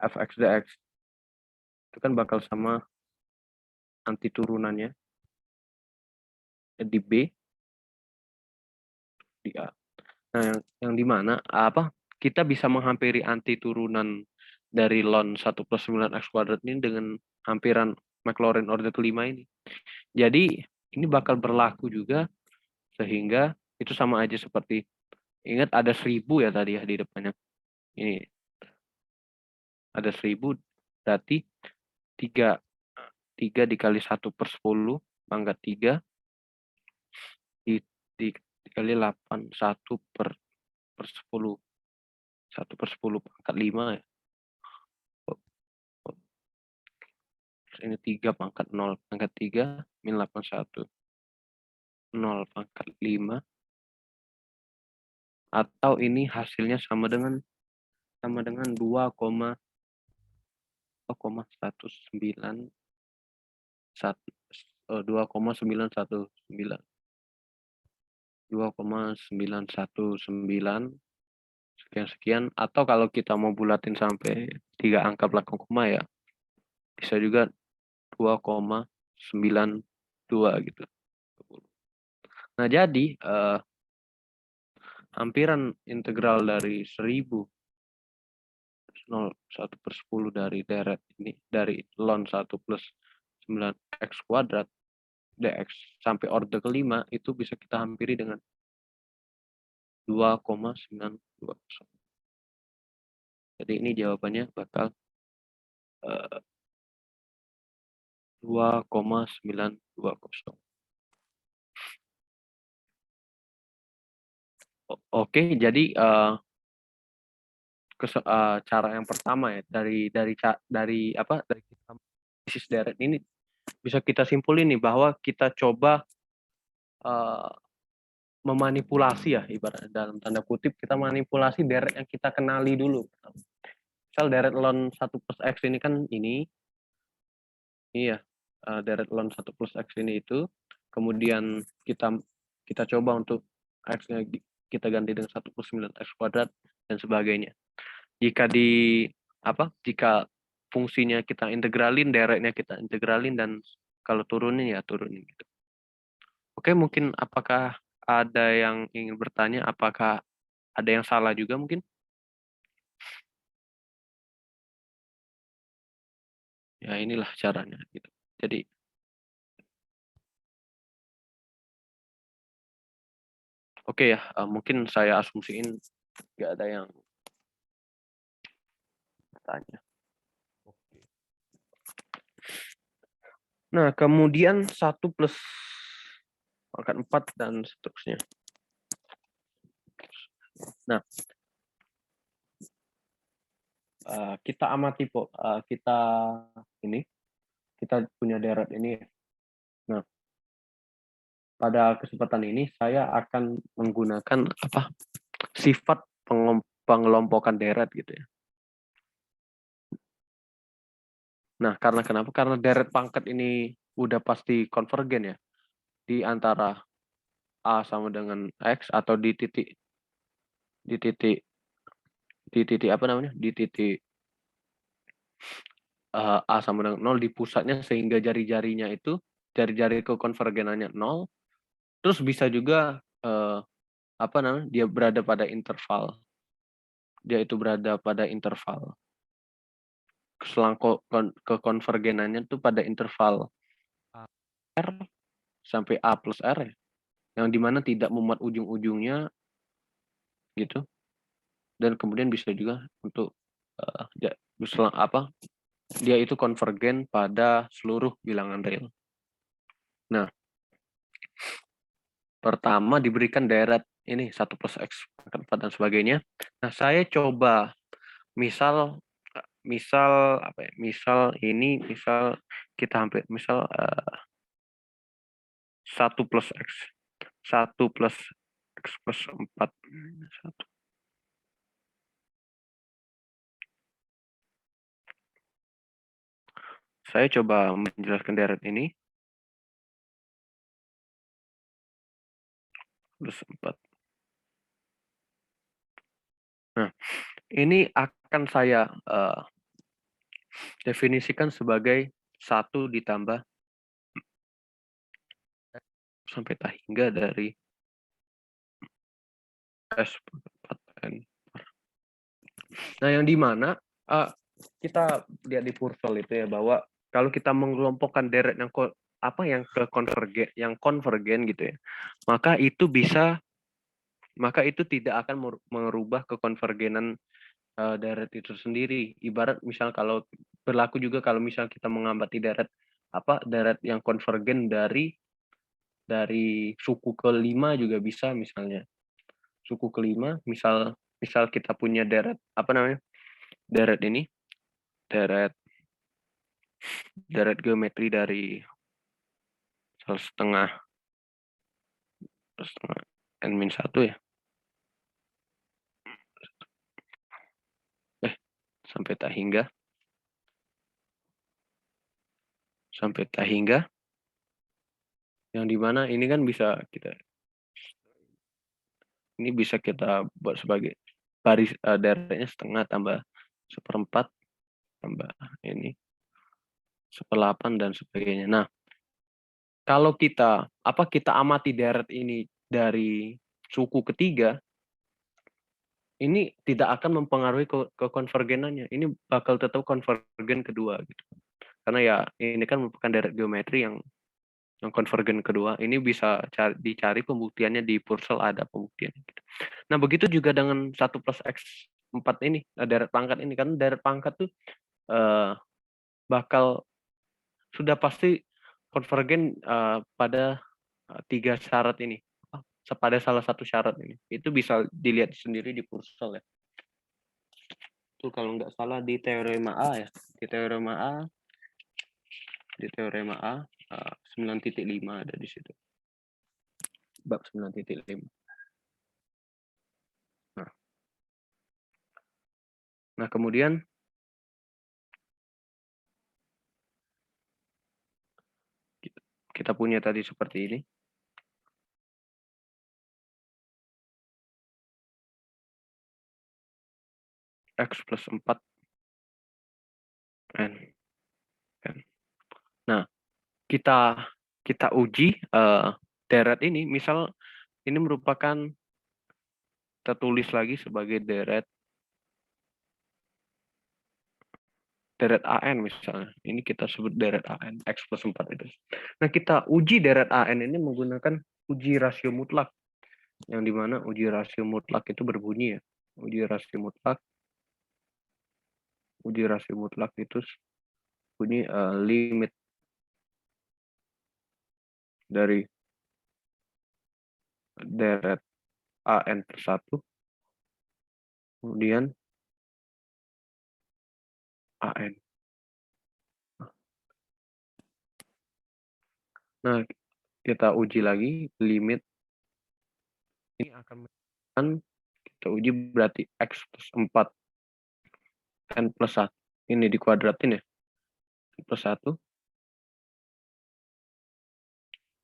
fx dx itu kan bakal sama anti turunannya di B di A. Nah, yang di mana kita bisa menghampiri anti turunan dari ln 1+9x² ini dengan hampiran Maclaurin orde kelima ini. Jadi ini bakal berlaku juga, sehingga itu sama aja seperti, ingat ada 1000 ya tadi ya di depannya. Ini ada 1000 berarti 3 dikali 1/10 pangkat 3 dikali 8 1/10 pangkat 5 ya. Ini 3 pangkat 0 pangkat 3 min 81 0 pangkat 5, atau ini hasilnya sama dengan 2,191 sekian, atau kalau kita mau bulatin sampai 3 angka belakang koma ya bisa juga 2,92 gitu. Nah, jadi hampiran integral dari 1000 1/10 dari deret ini, dari ln 1+9x² dx sampai orde kelima itu bisa kita hampiri dengan 2,920. Jadi ini jawabannya bakal 2,920. Oke, jadi cara yang pertama ya dari kita analisis deret ini bisa kita simpulin nih bahwa kita coba memanipulasi ya, ibarat dalam tanda kutip kita manipulasi deret yang kita kenali dulu. Misal deret ln 1+x ini kan ini ya, deret ln 1+x ini itu, kemudian kita coba untuk x-nya kita ganti dengan 1+9x² dan sebagainya. Jika jika fungsinya kita integralin, deretnya kita integralin, dan kalau turunin ya turunin gitu. Oke, mungkin apakah ada yang ingin bertanya, apakah ada yang salah juga mungkin? Ya inilah caranya gitu. Jadi oke ya, mungkin saya asumsiin nggak ada yang tanya. Nah, kemudian 1 plus pangkat 4 dan seterusnya. Nah, kita amati kita punya deret ini. Nah, pada kesempatan ini saya akan menggunakan sifat pengelompokan deret gitu ya. Nah, kenapa? Karena deret pangkat ini udah pasti konvergen ya di antara A sama dengan X atau di titik apa namanya? Di titik A sama dengan 0 di pusatnya sehingga jari-jari kekonvergenannya 0. Terus bisa juga dia berada pada interval. Dia itu berada pada interval. Kekonvergenannya itu pada interval R sampai A plus R ya. Yang dimana tidak memuat ujung-ujungnya gitu. Dan kemudian bisa juga untuk dia itu konvergen pada seluruh bilangan real. Nah, pertama diberikan deret ini 1 plus X pangkat 4 dan sebagainya. Nah, saya coba misal kita hampir 1 plus X 1 plus X plus 4 1. Saya coba menjelaskan deret ini plus 4. Nah, ini akan saya definisikan sebagai 1 ditambah sampai tak hingga dari S 4N. Nah, yang di mana kita lihat di Purcell itu ya, bahwa kalau kita mengelompokkan deret yang konvergen gitu ya, maka itu tidak akan merubah kekonvergenan deret itu sendiri. Ibarat misal kalau berlaku juga kalau misal kita mengamati deret yang konvergen dari suku kelima juga bisa misalnya. Suku kelima misal kita punya deret deret geometri dari 1/2 N-1 ya. Sampai tak hingga yang dimana ini kan bisa kita buat sebagai baris deretnya 1/2 tambah 1/4 tambah ini 1/8 dan sebagainya. Nah, kalau kita amati deret ini dari suku ketiga, ini tidak akan mempengaruhi kekonvergenannya. Ini bakal tetap konvergen kedua gitu. Karena ya ini kan merupakan deret geometri yang konvergen kedua. Ini bisa dicari pembuktiannya di Purcell, ada pembuktian gitu. Nah, begitu juga dengan 1 plus X 4 ini, deret pangkat ini. Kan deret pangkat tuh bakal sudah pasti konvergen pada 3 syarat ini. Pada salah satu syarat ini. Itu bisa dilihat sendiri di Purcell ya. Itu kalau nggak salah di teorema A ya. Di teorema A 9.5 ada di situ. Bab 9.5. Nah, kemudian kita punya tadi seperti ini. X plus 4 N. Nah, kita uji deret ini, misal ini merupakan kita tulis lagi sebagai deret AN misalnya. Ini kita sebut deret AN, X plus 4 itu. Nah, kita uji deret AN ini menggunakan uji rasio mutlak. Yang dimana uji rasio mutlak itu berbunyi ya. Uji rasio mutlak itu bunyi limit dari deret AN per 1, kemudian AN. Nah, kita uji lagi limit ini akan kita uji berarti X plus 4 N plus 1. Ini dikuadratin ya. N plus 1.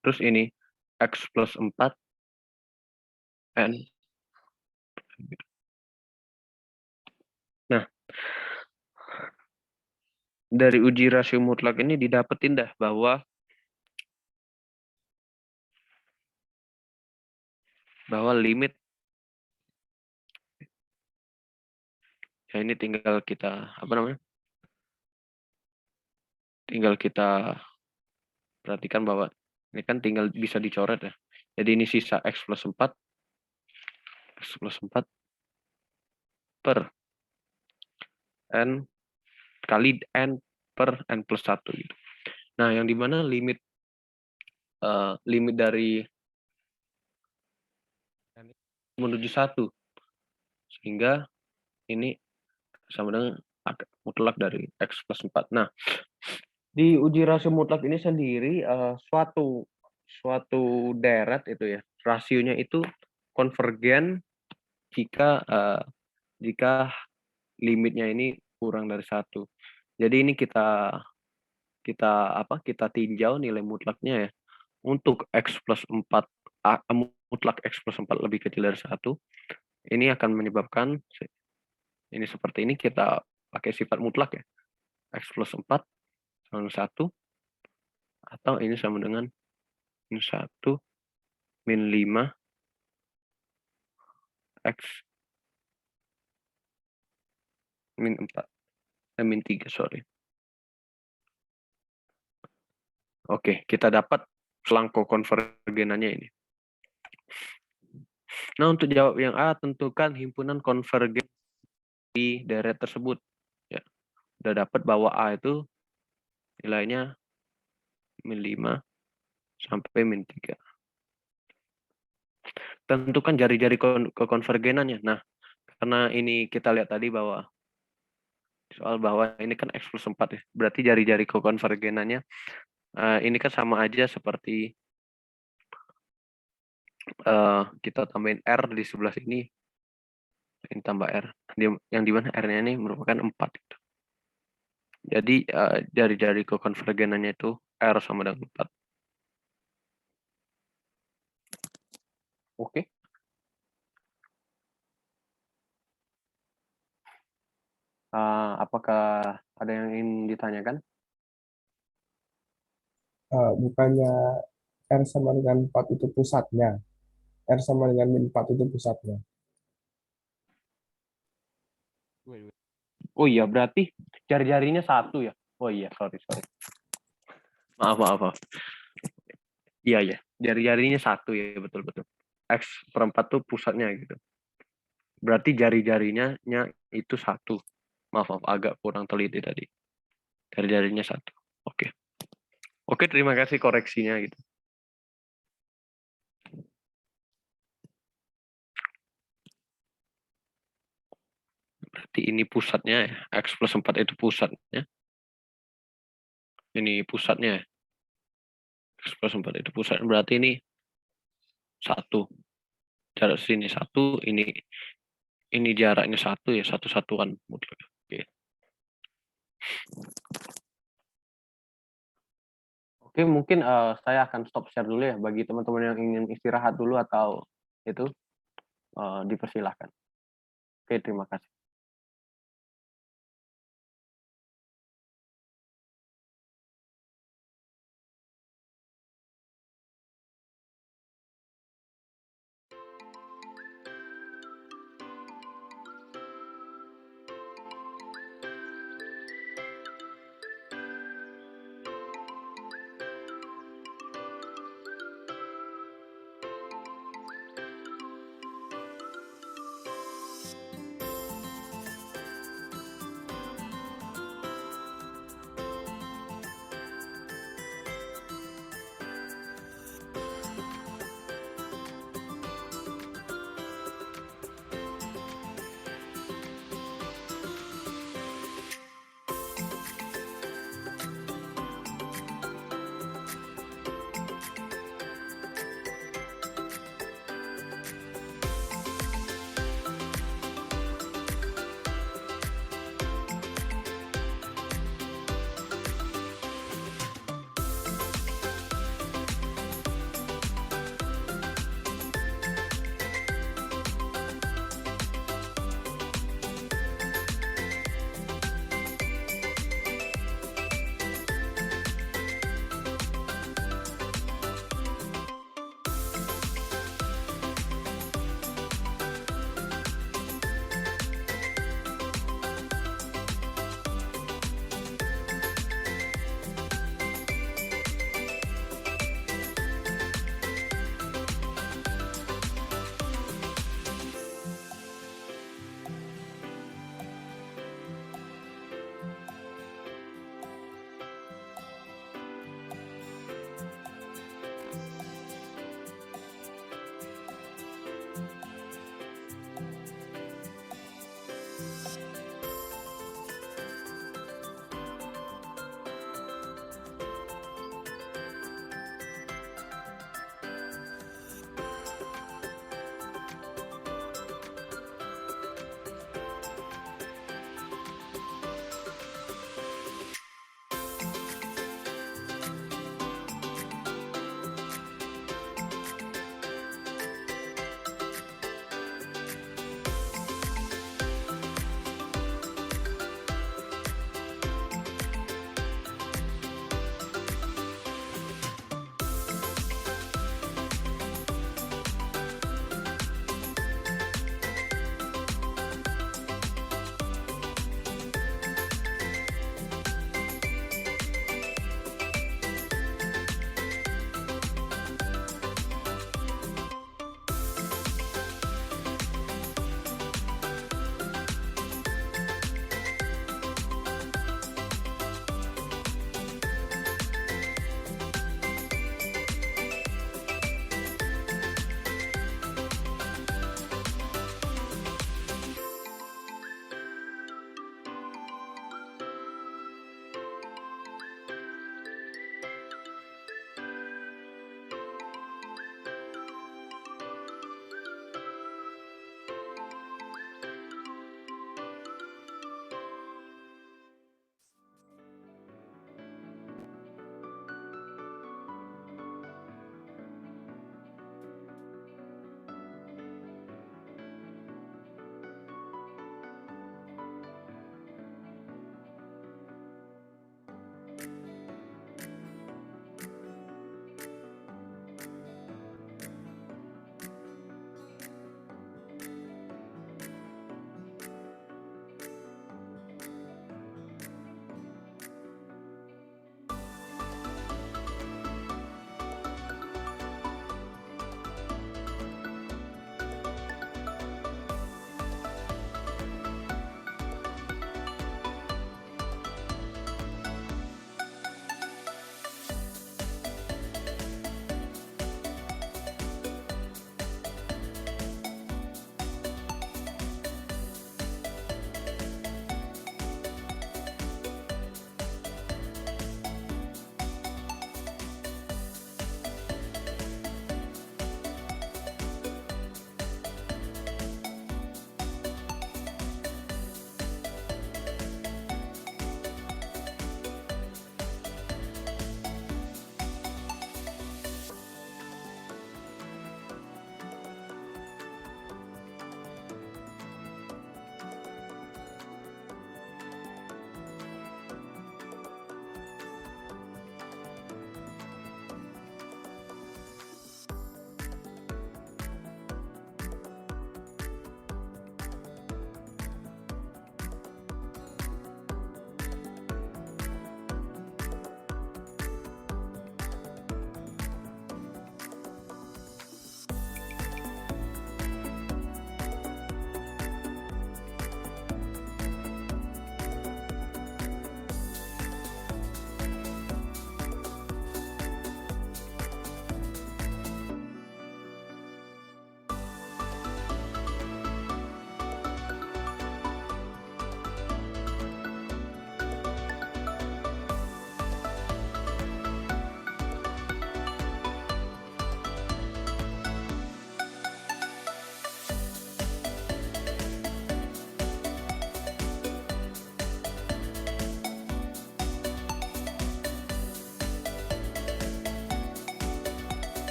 Terus ini X plus 4 N. Nah, dari uji rasio mutlak ini didapetin dah bahwa limit ya ini tinggal kita tinggal kita perhatikan bahwa ini kan tinggal bisa dicoret ya. Jadi ini sisa X plus 4 per N kali N per N plus 1 gitu. Nah, yang dimana limit dari menuju 1 sehingga ini sama dengan mutlak dari X plus 4. Nah, di uji rasio mutlak ini sendiri suatu deret itu ya, rasionya itu konvergen jika limitnya ini kurang dari 1. Jadi ini kita tinjau nilai mutlaknya ya. Untuk X plus 4 mutlak X plus 4 lebih kecil dari 1, ini akan menyebabkan ini seperti ini, kita pakai sifat mutlak ya. X plus 4 sama 1, atau ini sama dengan min 1 min 5 X min 4 min 3 sorry. Oke, kita dapat selangkau konvergenannya ini. Nah, untuk jawab yang A, tentukan himpunan konvergen di deret tersebut. Ya, udah dapat bahwa A itu nilainya min 5 sampai min 3. Tentukan jari-jari kekonvergenannya. Nah, karena ini kita lihat tadi bahwa ini kan X plus 4 ya. Berarti jari-jari kekonvergenannya ini kan sama aja seperti kita tambahin R di sebelah sini. Ini tambah R. Yang dimana R-nya ini merupakan 4. Gitu. Jadi jari-jari kekonvergenannya itu R sama dengan 4. Oke. Apakah ada yang ingin ditanyakan? Bukannya R sama dengan 4 itu pusatnya. R sama dengan min 4 itu pusatnya. Oh iya, berarti jari-jarinya 1 ya? Oh iya, sorry. Maaf. Iya. Jari-jarinya 1 ya, betul-betul. X per 4 tuh pusatnya gitu. Berarti jari-jarinya itu 1. Maaf, agak kurang teliti tadi. Jari-jarinya 1. Oke, terima kasih koreksinya gitu. Berarti ini pusatnya ya. X plus 4 itu pusatnya. Ini pusatnya ya. X plus 4 itu pusatnya. Berarti ini 1. Jarak sini 1. Ini jaraknya 1 ya. Satu-satuan mutlak. Oke, mungkin saya akan stop share dulu ya. Bagi teman-teman yang ingin istirahat dulu atau itu, dipersilahkan. Oke, terima kasih.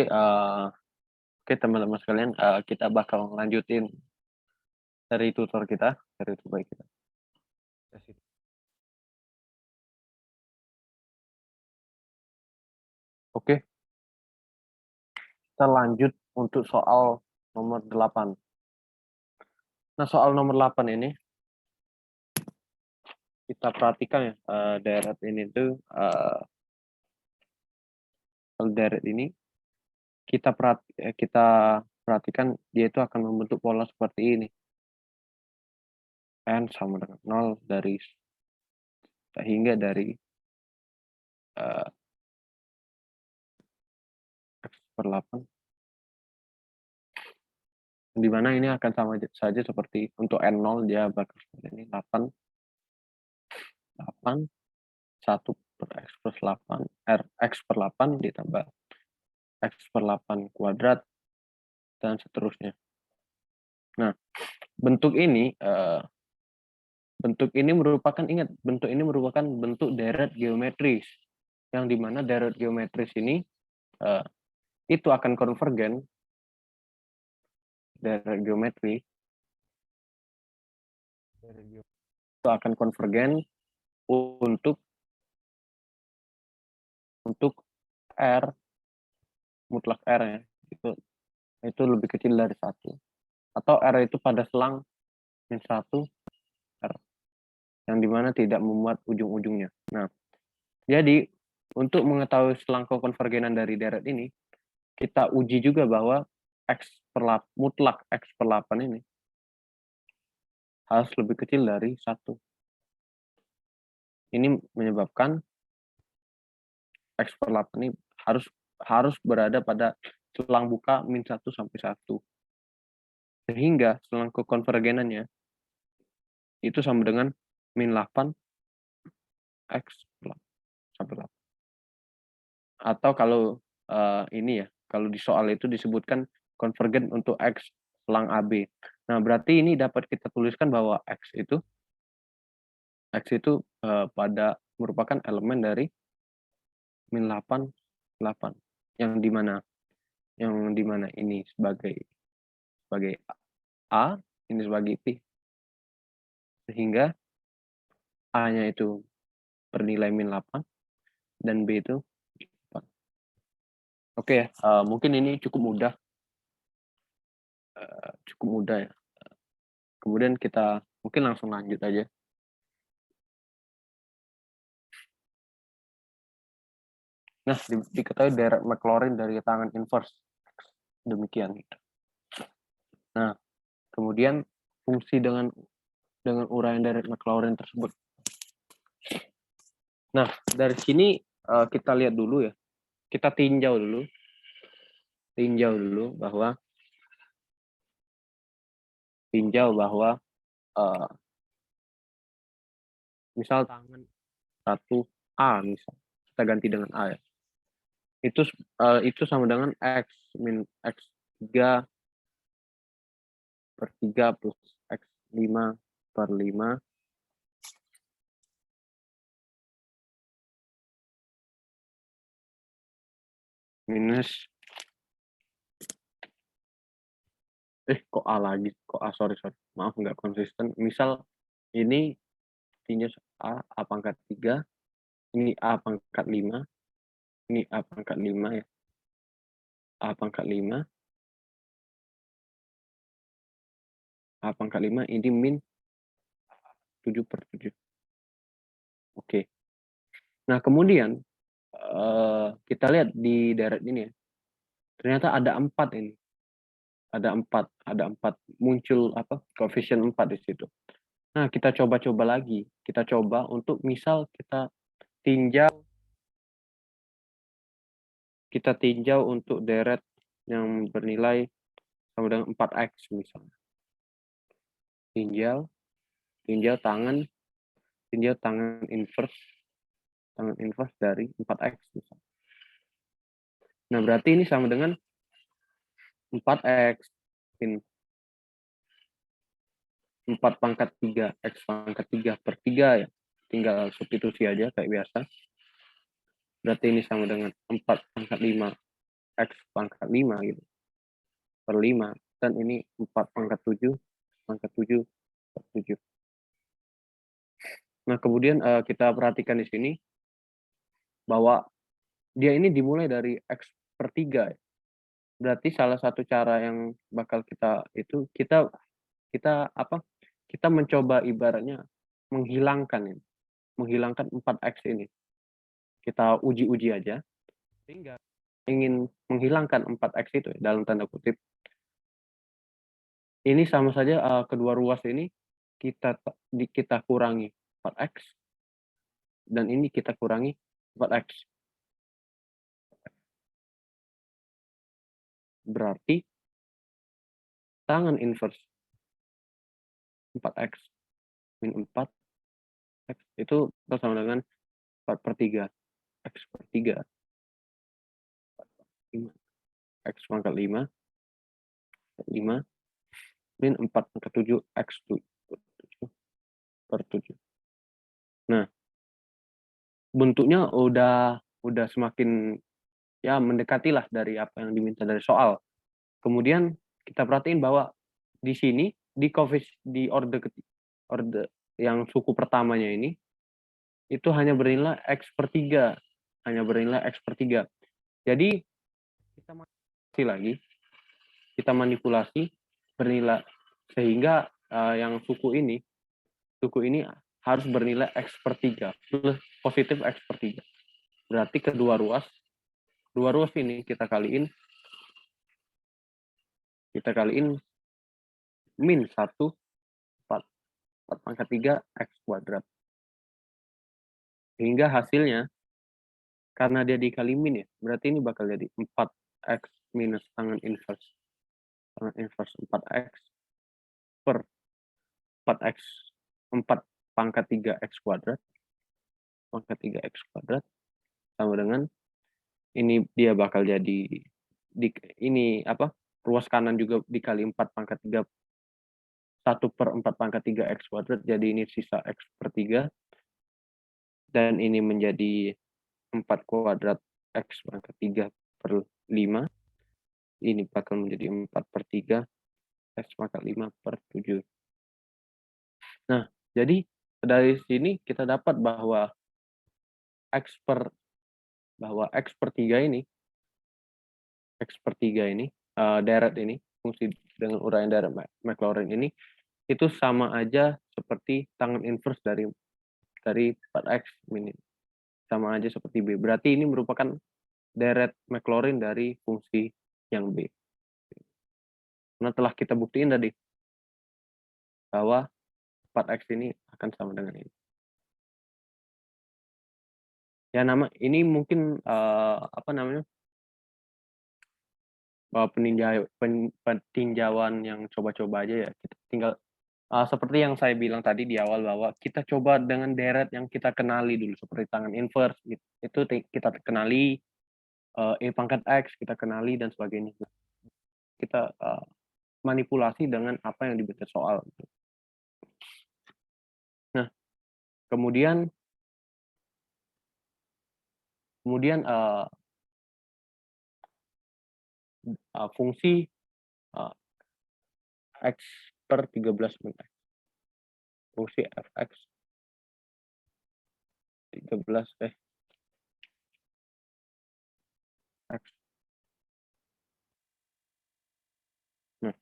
Oke teman-teman sekalian, kita bakal lanjutin dari tutor kita, dari tutor kita. Oke, kita lanjut untuk soal nomor 8. Nah, soal nomor 8 ini kita perhatikan ya, deret ini tuh deret ini kita perhatikan dia itu akan membentuk pola seperti ini. N sama dengan 0 dari hingga dari X per 8. Di mana ini akan sama saja seperti untuk N0 dia bakal seperti ini 8 1 per X plus 8 X per 8 ditambah X per 8 kuadrat dan seterusnya. Nah, bentuk ini merupakan, ingat, bentuk ini merupakan bentuk deret geometris, yang dimana deret geometris ini itu akan konvergen, deret geometri itu akan konvergen untuk R mutlak R ya, itu lebih kecil dari 1, atau R itu pada selang min 1 R, yang dimana tidak memuat ujung-ujungnya. Nah, jadi untuk mengetahui selang konvergenan dari deret ini, kita uji juga bahwa mutlak X per 8 ini harus lebih kecil dari 1. Ini menyebabkan X per 8 ini harus berada pada selang buka min 1 sampai 1. Sehingga selang konvergenannya itu sama dengan min 8 X sampai 8. Atau kalau ini ya, kalau di soal itu disebutkan konvergen untuk X selang AB. Nah, berarti ini dapat kita tuliskan bahwa X itu pada merupakan elemen dari min 8 yang dimana ini sebagai A, ini sebagai P, sehingga A-nya itu bernilai min 8 dan B itu 8. Oke ya, mungkin ini cukup mudah ya. Kemudian kita mungkin langsung lanjut aja. Nah, diketahui deret Maclaurin dari tangan inverse. Demikian. Nah, kemudian fungsi dengan uraian deret Maclaurin tersebut. Nah, dari sini kita lihat dulu ya. Kita tinjau dulu bahwa misal tangan 1A misal, kita ganti dengan A ya. Itu sama dengan X min X3 per 3 plus X5 per 5 minus kok A lagi, kok A, sorry, maaf nggak konsisten. Misal ini tinjau A pangkat 3, ini A pangkat 5, ini A pangkat 5 ya, A pangkat 5, A pangkat 5, ini min 7 per 7. Oke. Nah, kemudian kita lihat di deret ini ya, ternyata ada 4 ini. Ada 4 muncul koefisien 4 di situ. Nah, kita coba lagi. Kita coba untuk misal kita tinjau untuk deret yang bernilai sama dengan 4X misalnya. Tinjau tangan inverse dari 4X misalnya. Nah, berarti ini sama dengan 4X min 4 pangkat 3 X pangkat 3 per 3 ya. Tinggal substitusi aja kayak biasa. Berarti ini sama dengan 4 pangkat 5 X pangkat 5 gitu, per 5. Dan ini 4 pangkat 7 per 7. Nah, kemudian kita perhatikan di sini bahwa dia ini dimulai dari X per 3. Berarti salah satu cara yang bakal kita itu kita mencoba ibaratnya menghilangkan 4X ini. Kita uji-uji aja sehingga ingin menghilangkan 4X itu dalam tanda kutip. Ini sama saja kedua ruas ini kita kurangi 4X dan ini kita kurangi 4X. Berarti tangan inverse 4X min 4X itu sama dengan 4 per 3. X per 3. 5. X pangkat 5. 5. Min 4 pangkat 7. X per 7. Nah, bentuknya udah semakin ya mendekatilah dari apa yang diminta dari soal. Kemudian kita perhatiin bahwa di sini di order yang suku pertamanya ini itu hanya bernilai X per 3. Hanya bernilai X per 3. Jadi kita manipulasi bernilai sehingga yang suku ini harus bernilai X per 3 plus positif X per 3. Berarti kedua ruas ini kita kaliin min 1 4 pangkat 3 X kuadrat. Sehingga hasilnya karena dia dikali min ya, berarti ini bakal jadi 4X minus tangan inverse 4X per 4X 4 pangkat 3X kuadrat sama dengan ini dia bakal jadi ruas kanan juga dikali 4 pangkat 3 1 per 4 pangkat 3 X kuadrat, jadi ini sisa X per 3 dan ini menjadi 4 kuadrat X pangkat 3 per 5. Ini bakal menjadi 4 per 3 X pangkat 5 per 7. Nah, jadi dari sini kita dapat bahwa X per 3 ini deret ini fungsi dengan uraian deret Maclaurin ini itu sama aja seperti tangan inverse dari 4X min. Sama aja seperti B. Berarti ini merupakan deret Maclaurin dari fungsi yang B. Nah, telah kita buktiin tadi bahwa 4X ini akan sama dengan ini. Ya ini mungkin peninjauan yang coba-coba aja ya. Kita tinggal seperti yang saya bilang tadi di awal bahwa kita coba dengan deret yang kita kenali dulu seperti tangan inverse gitu. Itu kita kenali E pangkat X kita kenali dan sebagainya. Kita manipulasi dengan apa yang dibaca soal. Nah, kemudian fungsi X per 13 min X. Fungsi fx 13 X. Nah,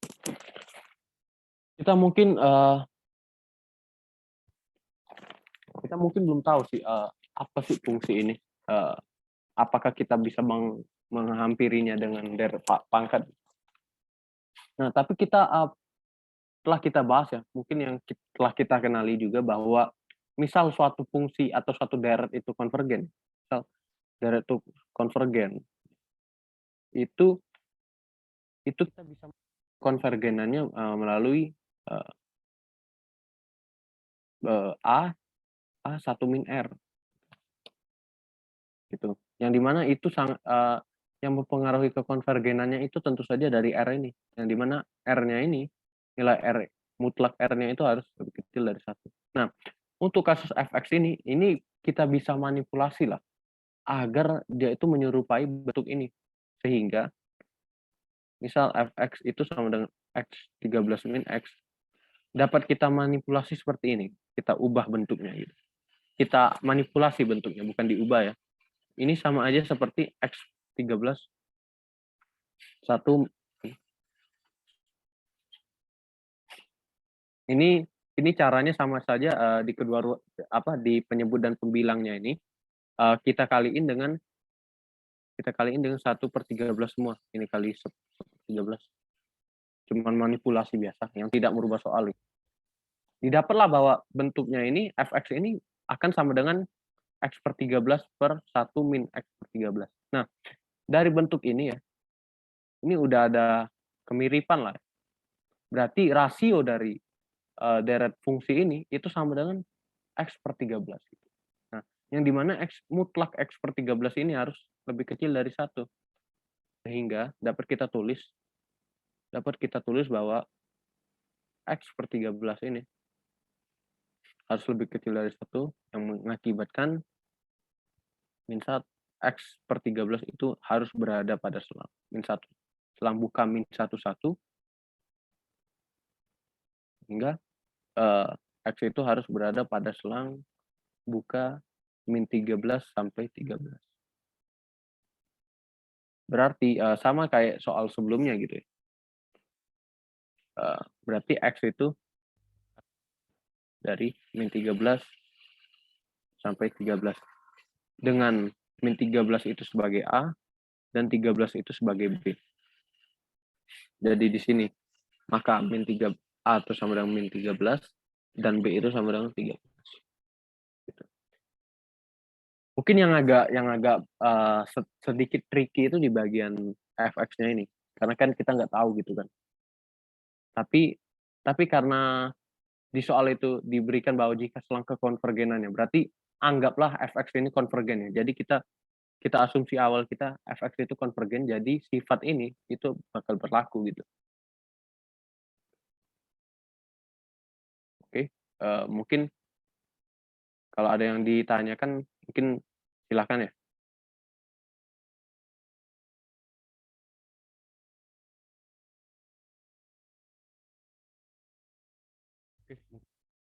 kita mungkin belum tahu sih apa sih fungsi ini. Apakah kita bisa menghampirinya dengan deret pangkat. Nah, tapi telah kita bahas ya, mungkin yang telah kita kenali juga bahwa misal suatu fungsi atau suatu deret itu konvergen. Misal deret itu konvergen. Itu kita bisa konvergenannya melalui A 1 min R. Gitu. Yang dimana itu sangat yang mempengaruhi kekonvergenannya itu tentu saja dari R ini. Yang dimana R-nya ini, nilai R, mutlak R-nya itu harus lebih kecil dari 1. Nah, untuk kasus fx ini kita bisa manipulasi lah, agar dia itu menyerupai bentuk ini. Sehingga misal fx itu sama dengan x 13 min x, dapat kita manipulasi seperti ini. Kita ubah bentuknya gitu. Kita manipulasi bentuknya, bukan diubah ya. Ini sama aja seperti x 13 1. Ini caranya sama saja di kedua di penyebut dan pembilangnya ini kita kaliin dengan 1/13 semua. Ini kali 13. Cuman manipulasi biasa yang tidak merubah soal. Didapatlah bahwa bentuknya ini fx ini akan sama dengan x per 13 per 1 min x per 13. Nah, dari bentuk ini ya, ini udah ada kemiripan lah. Berarti rasio dari deret fungsi ini itu sama dengan x per 13. Nah, yang dimana mutlak x per 13 ini harus lebih kecil dari 1. Sehingga dapat kita tulis bahwa x per 13 ini harus lebih kecil dari 1 yang mengakibatkan min 1 x per 13 itu harus berada pada selang min 1. Selang buka min 1, 1 hingga x itu harus berada pada selang buka min 13 sampai 13. Berarti sama kayak soal sebelumnya gitu ya. Berarti x itu dari min 13 sampai 13. Dengan min 13 itu sebagai A dan 13 itu sebagai B. Jadi di sini maka min 3 A itu sama dengan min 13 dan B itu sama dengan 13. Gitu. Mungkin yang agak sedikit tricky itu di bagian fx-nya ini. Karena kan kita nggak tahu gitu kan. Tapi karena di soal itu diberikan bahwa jika selang kekonvergenannya, berarti anggaplah fx ini konvergen ya. Jadi kita asumsi awal kita fx itu konvergen, jadi sifat ini itu bakal berlaku gitu. Oke, mungkin kalau ada yang ditanyakan, mungkin silakan ya. Oke,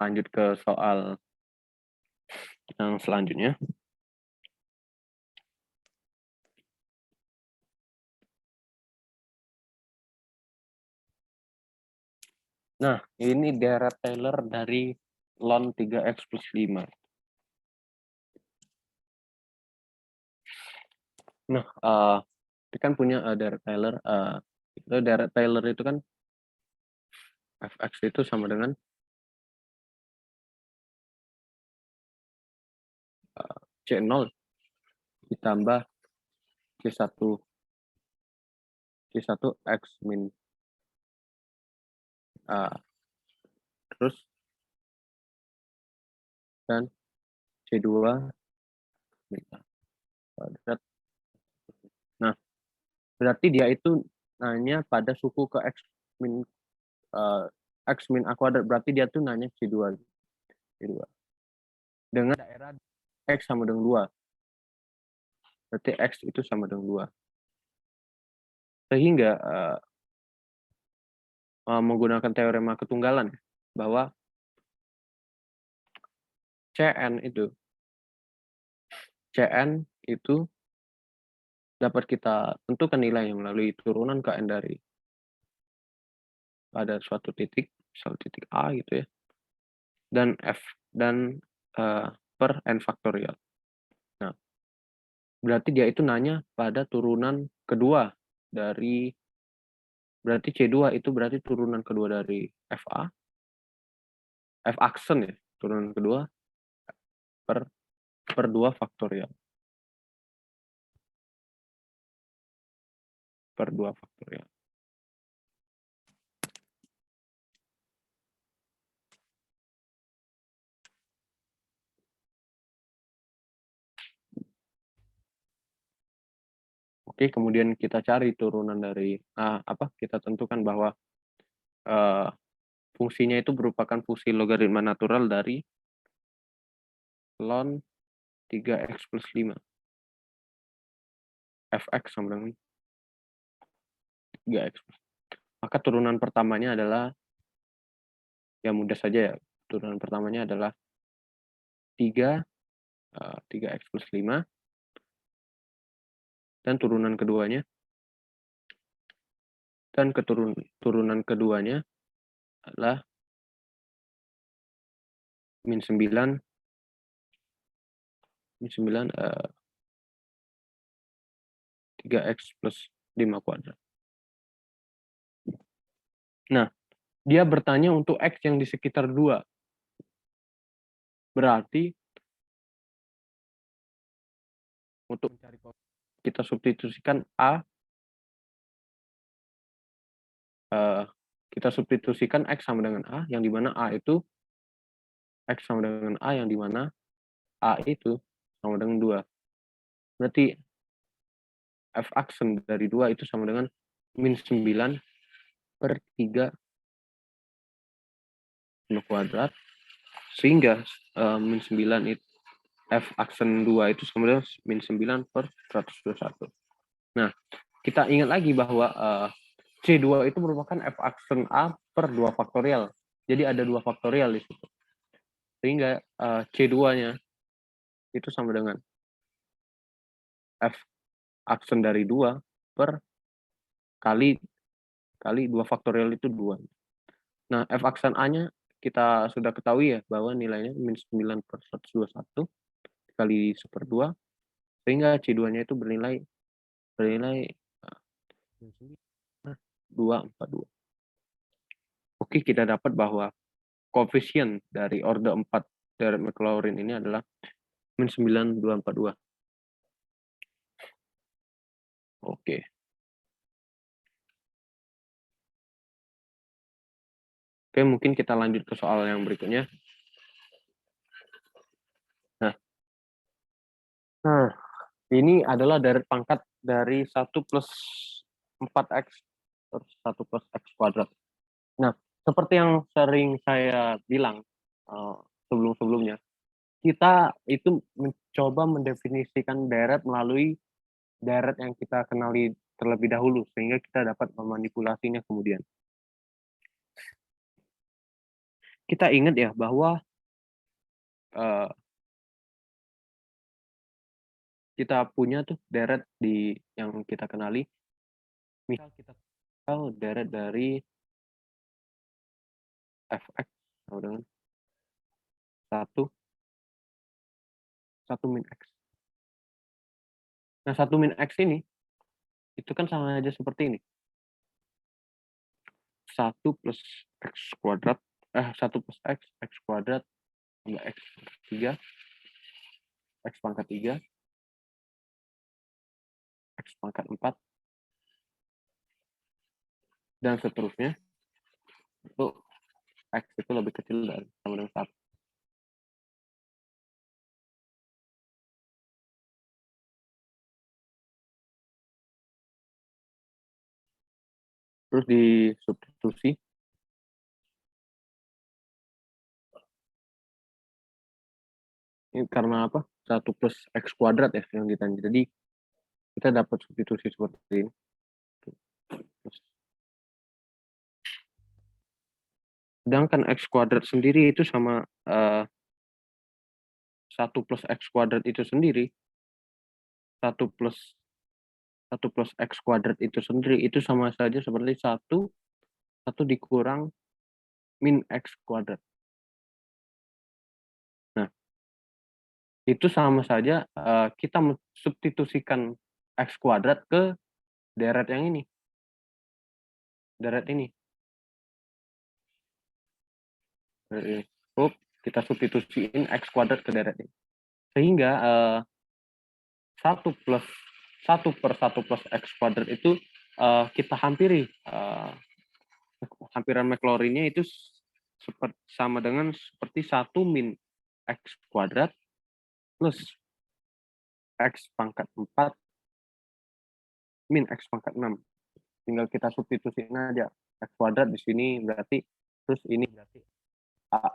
lanjut ke soal yang selanjutnya. Nah, ini deret Taylor dari ln 3x plus 5. Nah, kita kan punya deret Taylor. Deret Taylor itu kan fx itu sama dengan C0 ditambah C1 X min terus dan C2 min A. Nah, berarti dia itu nanya pada suku ke X min A kuadrat, berarti dia tuh nanya C2. Dengan daerah X sama dengan 2. Berarti X itu sama dengan 2. Sehingga menggunakan teorema ketunggalan bahwa CN itu dapat kita tentukan nilai melalui turunan KN dari pada suatu titik, misal titik A gitu ya, dan F dan per N faktorial. Nah, berarti dia itu nanya pada turunan kedua dari, berarti C2 itu berarti turunan kedua dari FA, F aksen ya, turunan kedua per 2 faktorial. Per 2 faktorial. Oke, kemudian kita cari turunan dari kita tentukan bahwa fungsinya itu merupakan fungsi logaritma natural dari ln 3x plus 5. Fx sama dengan 3x. Maka turunan pertamanya adalah, ya mudah saja ya, turunan pertamanya adalah 3x plus 5, dan turunan keduanya adalah min 9 3x plus 5 kuadrat. Nah, dia bertanya untuk x yang di sekitar 2. Berarti untuk mencari kita substitusikan kita substitusikan x sama dengan a, yang dimana a itu x sama dengan a, yang dimana a itu sama dengan 2. Berarti f aksen dari 2 itu sama dengan min 9 per 3 kuadrat, sehingga min 9 itu f aksen 2 itu sama dengan min 9 per 121. Nah, kita ingat lagi bahwa C2 itu merupakan f aksen A per 2 faktorial. Jadi ada 2 faktorial di situ. Sehingga C2-nya itu sama dengan f aksen dari 2 per kali 2 faktorial itu 2. Nah, f aksen A-nya kita sudah ketahui ya, bahwa nilainya min 9 per 121 kali 1/2, sehingga C2-nya itu bernilai 242. Oke, kita dapat bahwa koefisien dari orde 4 deret Maclaurin ini adalah min 9242. Oke. Oke, mungkin kita lanjut ke soal yang berikutnya. Nah, ini adalah deret pangkat dari 1 plus 4x per 1 plus x kuadrat. Nah, seperti yang sering saya bilang sebelum-sebelumnya, kita itu mencoba mendefinisikan deret melalui deret yang kita kenali terlebih dahulu, sehingga kita dapat memanipulasinya kemudian. Kita ingat ya bahwa kita punya tuh deret yang kita kenali. Misal kita tahu deret dari fx sama dengan 1 min x. Nah, 1 min x ini itu kan sama aja seperti ini. 1 plus x kuadrat 1 plus x kuadrat tambah x 3 x pangkat 3 x pangkat 4 dan seterusnya, itu x itu lebih kecil dari sama dengan 1. Terus disubstitusi ini karena apa? 1 plus x kuadrat ya yang ditanya. Jadi kita dapat substitusi seperti ini. Sedangkan x kuadrat sendiri itu sama 1 plus x kuadrat itu sendiri, 1 plus x kuadrat itu sendiri itu sama saja seperti 1 dikurang min x kuadrat. Nah, itu sama saja kita substitusikan x kuadrat ke deret yang ini. Deret ini. Kita substitusiin x kuadrat ke deret ini. Sehingga 1 per 1 plus x kuadrat itu kita hampiri. Hampiran Maclaurin-nya itu sama dengan seperti 1 min x kuadrat plus x pangkat 4 min x pangkat 6. Tinggal kita substitusiin aja. X kuadrat di sini berarti, terus ini berarti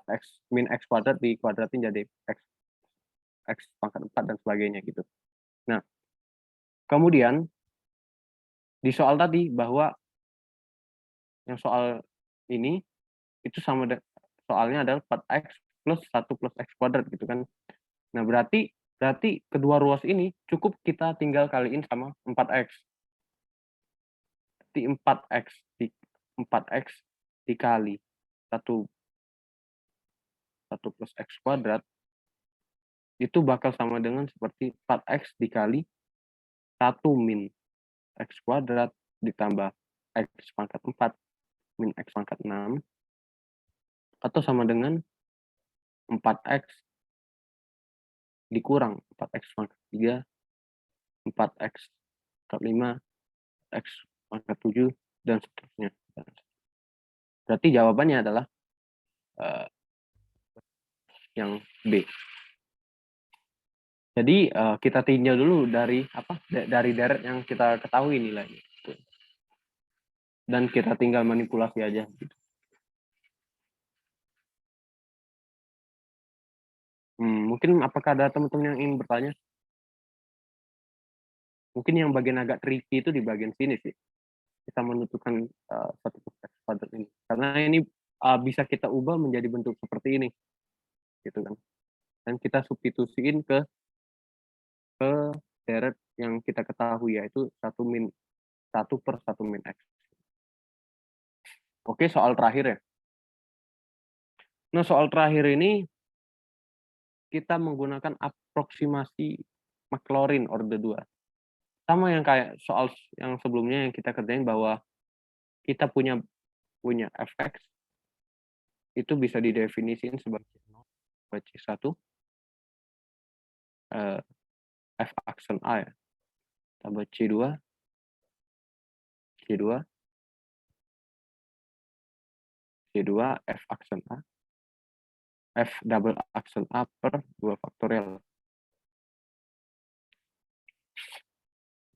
x min x kuadrat dikuadratin jadi x pangkat 4 dan sebagainya gitu. Nah, kemudian di soal tadi bahwa yang soal ini itu soalnya adalah 4x plus 1 plus x kuadrat gitu kan. Nah, berarti kedua ruas ini cukup kita tinggal kaliin sama 4x. Berarti 4x dikali 1 plus x kuadrat itu bakal sama dengan seperti 4x dikali 1 min x kuadrat ditambah x pangkat 4 min x pangkat 6 atau sama dengan 4x dikurang 4x pangkat 3, 4x pangkat 5, x pangkat 7, dan seterusnya. Berarti jawabannya adalah yang B. Jadi kita tinjau dulu dari deret yang kita ketahui nilainya. Dan kita tinggal manipulasi aja. Mungkin apakah ada teman-teman yang ingin bertanya? Mungkin yang bagian agak tricky itu di bagian sini sih. Kita menentukan satu plus kuadrat ini. Karena ini bisa kita ubah menjadi bentuk seperti ini. Gitu kan. Dan kita substitusiin ke deret yang kita ketahui, yaitu 1 per 1 min x. Oke, soal terakhir ya. Nah, soal terakhir ini kita menggunakan aproksimasi Maclaurin orde 2. Sama yang kayak soal yang sebelumnya yang kita kerjain, bahwa kita punya fx itu bisa didefinisikan sebagai 0 C1 f aksen A ya, tambah C2 f aksen A f double aksen A per 2 faktorial.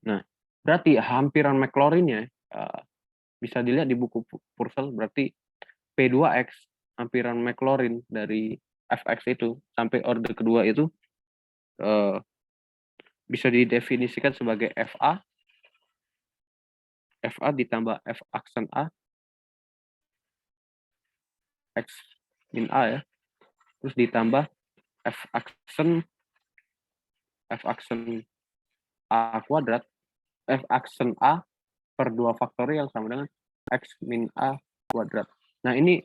Nah, berarti hampiran Maclaurin-nya bisa dilihat di buku Purcell, berarti P2X hampiran Maclaurin dari fx itu sampai orde kedua itu bisa didefinisikan sebagai FA ditambah f aksen A x min A ya, terus ditambah f aksen A kuadrat, f aksen A per 2 faktorial sama dengan x min A kuadrat. Nah, ini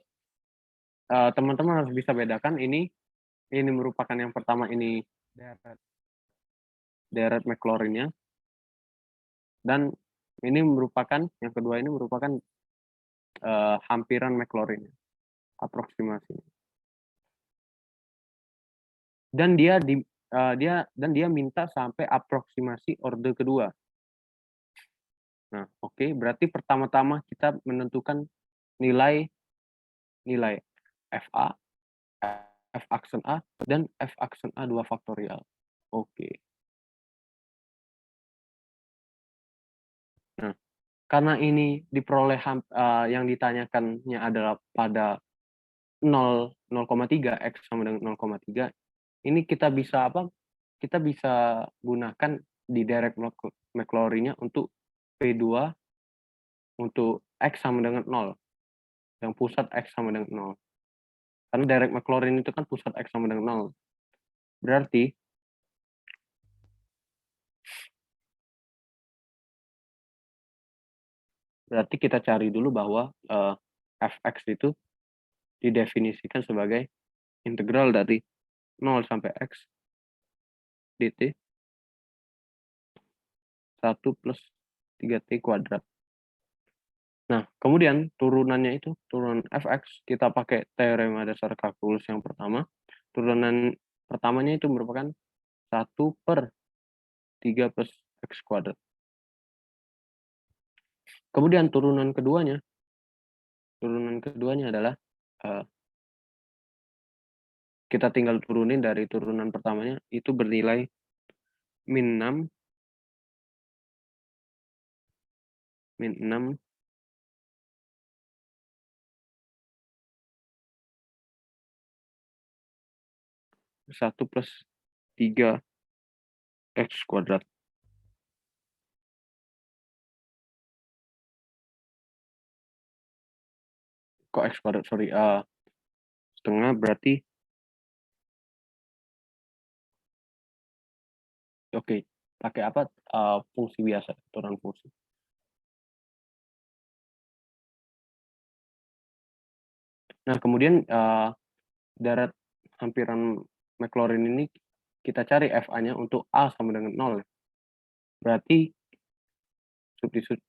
teman-teman harus bisa bedakan, ini merupakan yang pertama ini deret Maclaurin-nya, dan ini merupakan yang kedua ini merupakan hampiran Maclaurin, aproksimasi. Dan dia minta sampai aproksimasi orde kedua. Nah, oke, berarti pertama-tama kita menentukan nilai FA, F aksen A, dan F aksen A 2 faktorial. Oke. Nah, karena ini diperoleh yang ditanyakannya adalah pada 0,3, X sama dengan 0,3, ini kita bisa kita bisa gunakan di direct Maclaurin-nya untuk P2 untuk X sama dengan 0. Yang pusat X sama dengan 0. Karena direct Maclaurin itu kan pusat X sama dengan 0. Berarti kita cari dulu bahwa fx itu didefinisikan sebagai integral dari 0 sampai x dt 1 plus 3t kuadrat. Nah, kemudian turunannya itu, turunan fx, kita pakai teorema dasar kalkulus yang pertama. Turunan pertamanya itu merupakan 1 per 3 plus x kuadrat. Kemudian turunan keduanya adalah kita tinggal turunin dari turunan pertamanya, itu bernilai min 6 1 plus 3 x kuadrat. kok X kuadrat, sorry, setengah berarti oke, pakai apa, fungsi biasa, turunan fungsi. Nah, kemudian, darat hampiran Maclaurin ini kita cari FA-nya untuk A sama dengan 0 ya. Berarti substitut,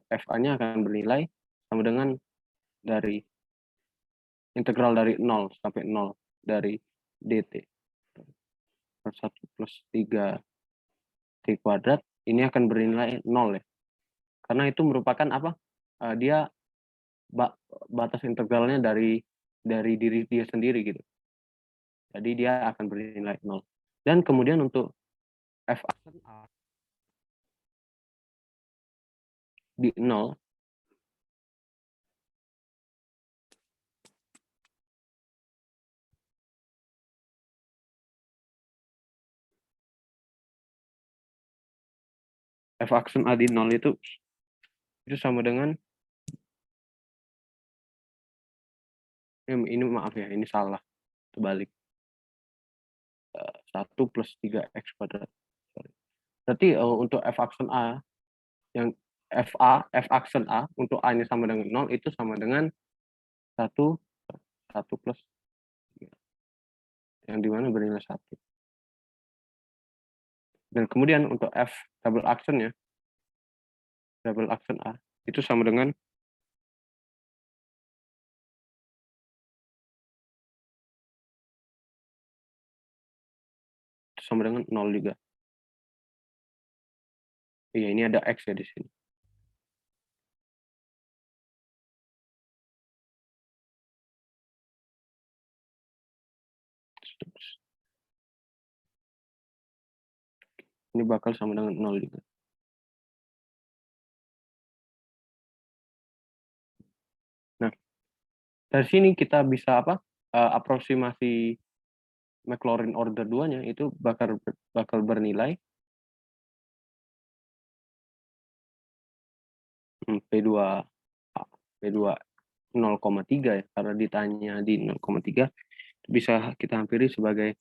FA-nya akan bernilai sama dengan dari integral dari 0 sampai 0 dari dt per 1 plus 3 t kuadrat ini akan bernilai 0 ya. Karena itu merupakan apa? Dia batas integralnya dari diri dia sendiri gitu. Jadi dia akan bernilai 0. Dan kemudian untuk f aksen A di 0 f aksen A di 0 itu sama dengan ini maaf ya, ini salah, terbalik. 1 plus 3x kuadrat. Berarti untuk f aksen A yang f aksen A untuk A-nya sama dengan 0 itu sama dengan 1 plus yang dimana bernilai 1. Dan kemudian untuk f double aksen ya, double aksen A itu sama dengan sama dengan 0 juga. Iya, ini ada X ya di sini. Ini bakal sama dengan 0 juga. Nah, dari sini kita bisa apa? Aproksimasi Maclaurin order 2-nya itu bakal bernilai P2 0,3 ya, karena ditanya di 0,3 bisa kita hampiri sebagai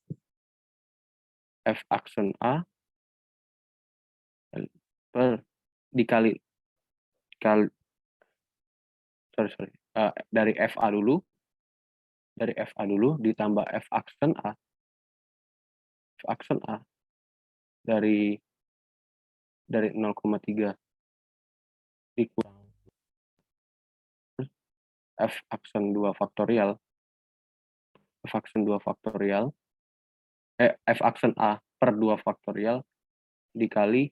f aksen A per dikali sorry, dari FA dulu ditambah f aksen A dari 0,3 dikurang f aksen 2 faktorial f aksen A per 2 faktorial dikali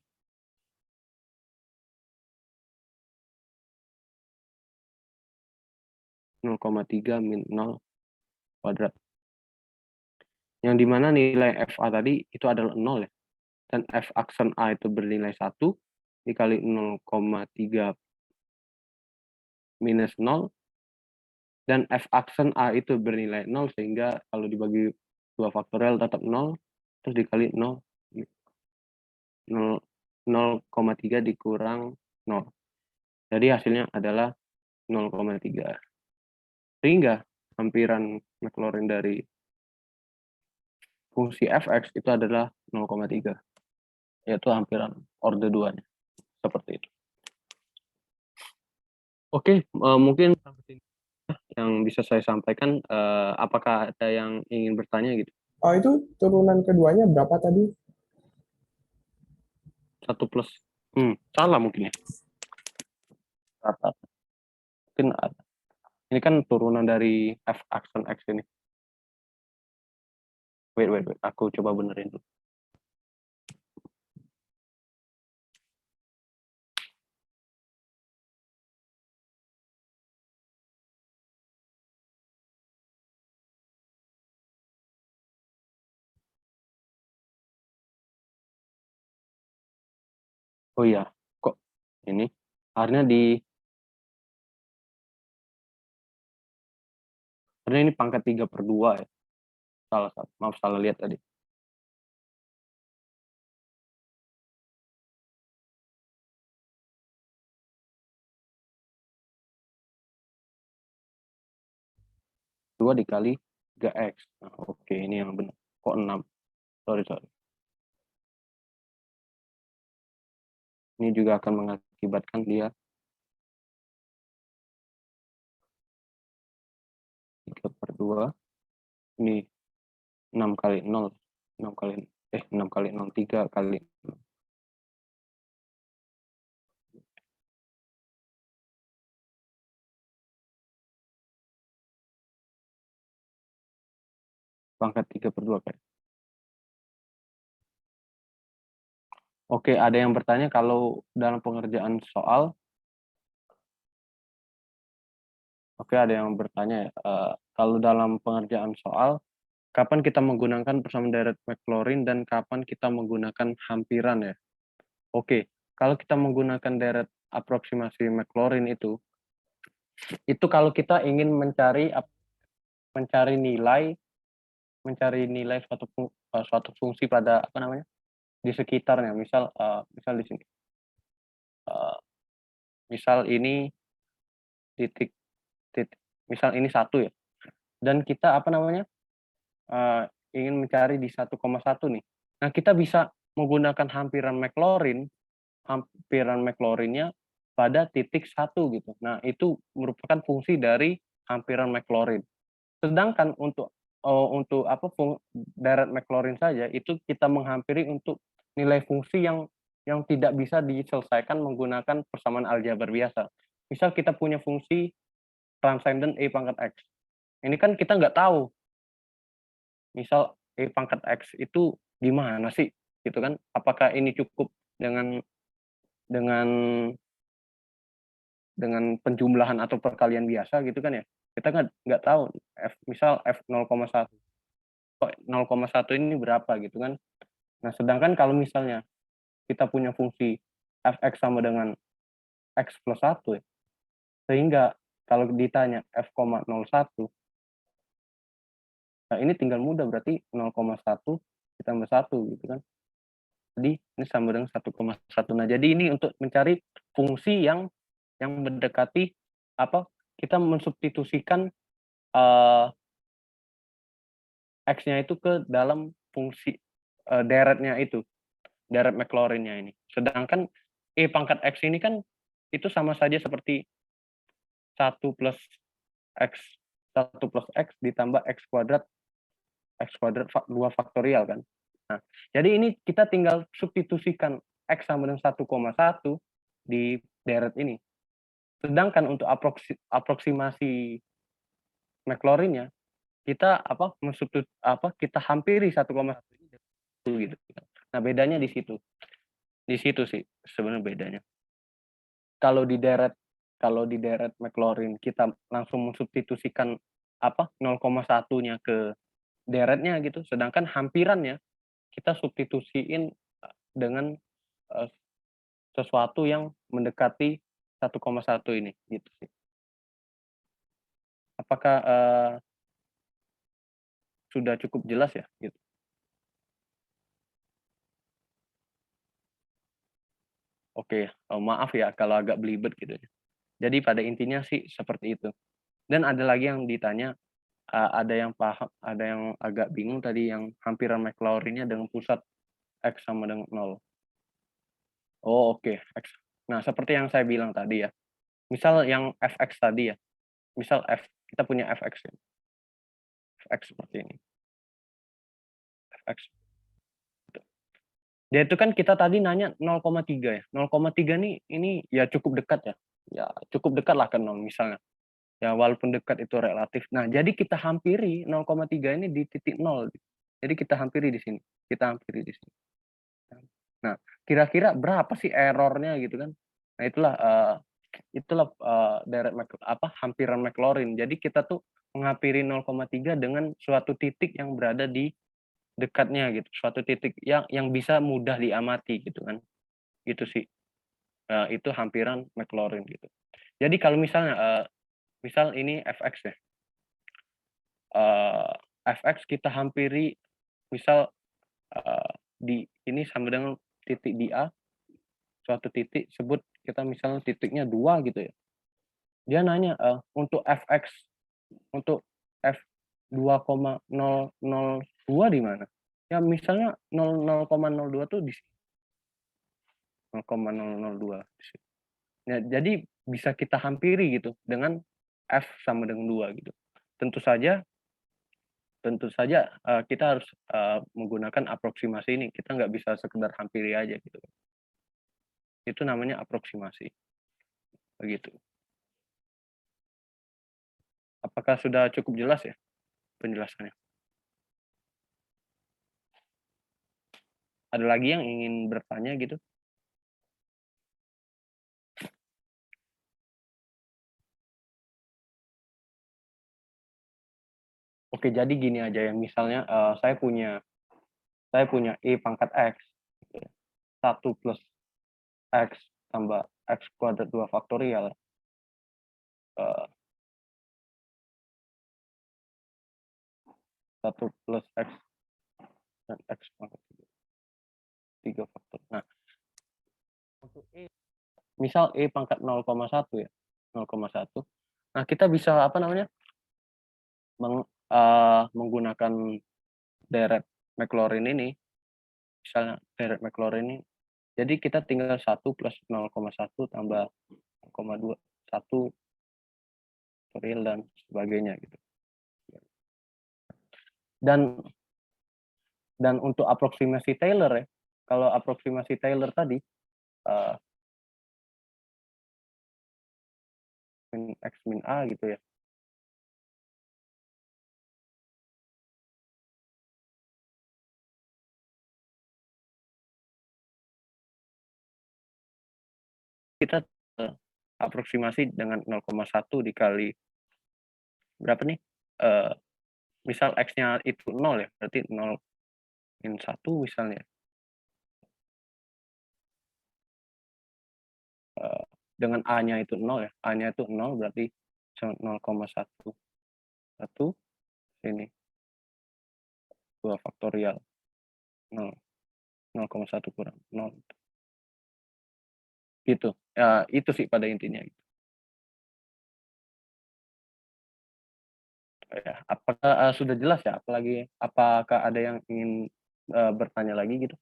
(0,3 min 0 kuadrat. Yang dimana nilai FA tadi itu adalah 0 ya. Dan f aksen A itu bernilai 1 dikali 0,3 minus 0 dan f aksen A itu bernilai 0 sehingga kalau dibagi 2 faktorial tetap 0 terus dikali 0,3 dikurang 0. Jadi hasilnya adalah 0,3. Sehingga hampiran Maclaurin dari fungsi fx itu adalah 0,3. Yaitu hampiran order 2-nya. Seperti itu. Oke, mungkin yang bisa saya sampaikan, apakah ada yang ingin bertanya gitu? Oh, itu turunan keduanya berapa tadi? 1 plus. Salah mungkin ya. Mungkin ada. Ini kan turunan dari f aksen x ini. Wait. Aku coba benerin dulu. Oh iya, kok ini karena ini pangkat 3/2 ya. Salah lihat tadi. 2 dikali 3x. Nah, oke, ini yang benar. Kok 6? Sorry. Ini juga akan mengakibatkan dia 3/2. Ini 6 kali 0. 6 kali 0, 3 kali 0. Pangkat 3/2 kayak. Oke, ada yang bertanya kalau dalam pengerjaan soal. Oke, ada yang bertanya ya, kalau dalam pengerjaan soal, kapan kita menggunakan persamaan deret Maclaurin dan kapan kita menggunakan hampiran ya? Oke, kalau kita menggunakan deret aproksimasi Maclaurin itu kalau kita ingin mencari nilai suatu fungsi pada apa namanya di sekitarnya. Misal di sini, misal ini titik, misal ini 1 ya, dan kita apa namanya ingin mencari di 1,1 nih. Nah, kita bisa menggunakan hampiran Maclaurinnya pada titik 1 gitu. Nah, itu merupakan fungsi dari hampiran Maclaurin. Sedangkan untuk deret Maclaurin saja itu kita menghampiri untuk nilai fungsi yang tidak bisa diselesaikan menggunakan persamaan aljabar biasa. Misal kita punya fungsi transcendent e pangkat x. Ini kan kita nggak tahu. Misal e pangkat x itu gimana sih, gitu kan? Apakah ini cukup dengan penjumlahan atau perkalian biasa gitu kan ya? Kita nggak tahu misal f 0,1 ini berapa gitu kan. Nah, sedangkan kalau misalnya kita punya fungsi fx sama dengan x plus 1 ya, sehingga kalau ditanya f,01, nah ini tinggal mudah, berarti 0,1 ditambah 1 gitu kan. Jadi ini sama dengan 1,1. Nah, jadi ini untuk mencari fungsi yang mendekati kita mensubstitusikan x-nya itu ke dalam fungsi deretnya itu, deret Maclaurin-nya ini. Sedangkan e pangkat x ini kan itu sama saja seperti 1 plus x ditambah x kuadrat 2 faktorial kan. Nah, jadi ini kita tinggal substitusikan x sama dengan 1,1 di deret ini. Sedangkan untuk aproksimasi Maclaurin-nya kita kita hampiri 1,1 gitu. Nah, bedanya di situ. Di situ sih sebenarnya bedanya. Kalau di deret Maclaurin kita langsung mensubstitusikan 0,1-nya ke deretnya gitu, sedangkan hampirannya kita substitusiin dengan sesuatu yang mendekati 1,1 ini gitu sih. Apakah sudah cukup jelas ya gitu? Oke, maaf ya kalau agak belibet gitu ya. Jadi pada intinya sih seperti itu. Dan ada lagi yang ditanya, ada yang paham, ada yang agak bingung tadi yang hampiran Maclaurin-nya dengan pusat x sama dengan 0. Oh, oke, x. Nah, seperti yang saya bilang tadi ya. Misal yang fx tadi ya. Misal kita punya fx ya. Fx seperti ini. Fx. Dia itu kan kita tadi nanya 0,3 ya. 0,3 nih ini ya cukup dekat ya. Ya cukup dekat lah ke 0 misalnya. Ya walaupun dekat itu relatif. Nah, jadi kita hampiri 0,3 ini di titik 0. Jadi kita hampiri di sini. Kita hampiri di sini. Nah, kira-kira berapa sih errornya gitu kan? Nah, itulah deret hampiran Maclaurin. Jadi kita tuh menghampiri 0,3 dengan suatu titik yang berada di dekatnya gitu, suatu titik yang bisa mudah diamati gitu kan. Gitu sih. Itu hampiran Maclaurin gitu. Jadi kalau misalnya misal ini fx ya. Fx kita hampiri misal di ini sama dengan titik di A, suatu titik sebut kita misalnya titiknya 2 gitu ya. Dia nanya untuk F 2,002 di mana? Ya misalnya 0,02 tuh di sini. 0,002 di sini. Ya, jadi bisa kita hampiri gitu dengan F sama dengan 2 gitu. Tentu saja kita harus menggunakan aproksimasi ini. Kita nggak bisa sekedar hampiri aja gitu. Itu namanya aproksimasi. Begitu. Apakah sudah cukup jelas ya penjelasannya? Ada lagi yang ingin bertanya gitu? Oke, jadi gini aja ya. Misalnya saya punya E pangkat X. 1 plus X tambah X kuadrat 2 faktorial. 1 plus X dan X pangkat 3 faktor. Nah, untuk E, misal E pangkat 0,1 ya. 0,1. Nah, kita bisa apa namanya? Menggunakan deret Maclaurin ini. Misalnya deret Maclaurin ini. Jadi kita tinggal 1 plus 0,1 tambah 0,2, 1 faktorial dan sebagainya gitu. Dan untuk aproksimasi Taylor ya, kalau aproksimasi Taylor tadi min X min A gitu ya. Kita aproksimasi dengan 0,1 dikali berapa nih? Misal X-nya itu 0 ya, berarti 0 min 1 misalnya. Dengan A-nya itu 0 ya, A-nya itu 0 berarti 0,1. 1 ini 2 faktorial 0, 0,1 kurang 0. Gitu. Ya, itu sih pada intinya. Ya, apakah sudah jelas ya? Apakah ada yang ingin bertanya lagi gitu?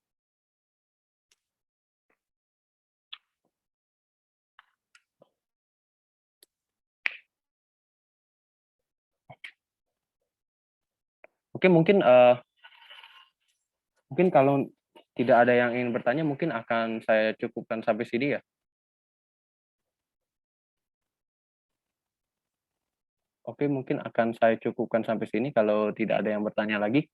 Oke, mungkin kalau tidak ada yang ingin bertanya, mungkin akan saya cukupkan sampai sini ya. Oke, mungkin akan saya cukupkan sampai sini kalau tidak ada yang bertanya lagi.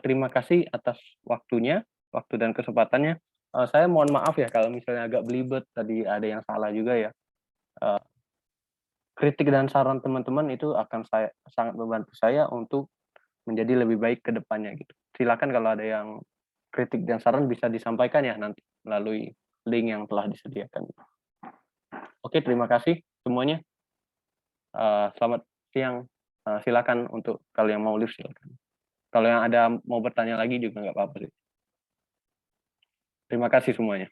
Terima kasih atas waktunya, waktu dan kesempatannya. Saya mohon maaf ya kalau misalnya agak belibet, tadi ada yang salah juga ya. Kritik dan saran teman-teman itu akan sangat membantu saya untuk menjadi lebih baik ke depannya gitu. Silakan kalau ada yang kritik dan saran bisa disampaikan ya nanti melalui link yang telah disediakan. Oke, terima kasih semuanya. Selamat siang. Silakan untuk kalau yang mau live silakan. Kalau yang ada mau bertanya lagi juga nggak apa-apa sih. Terima kasih semuanya.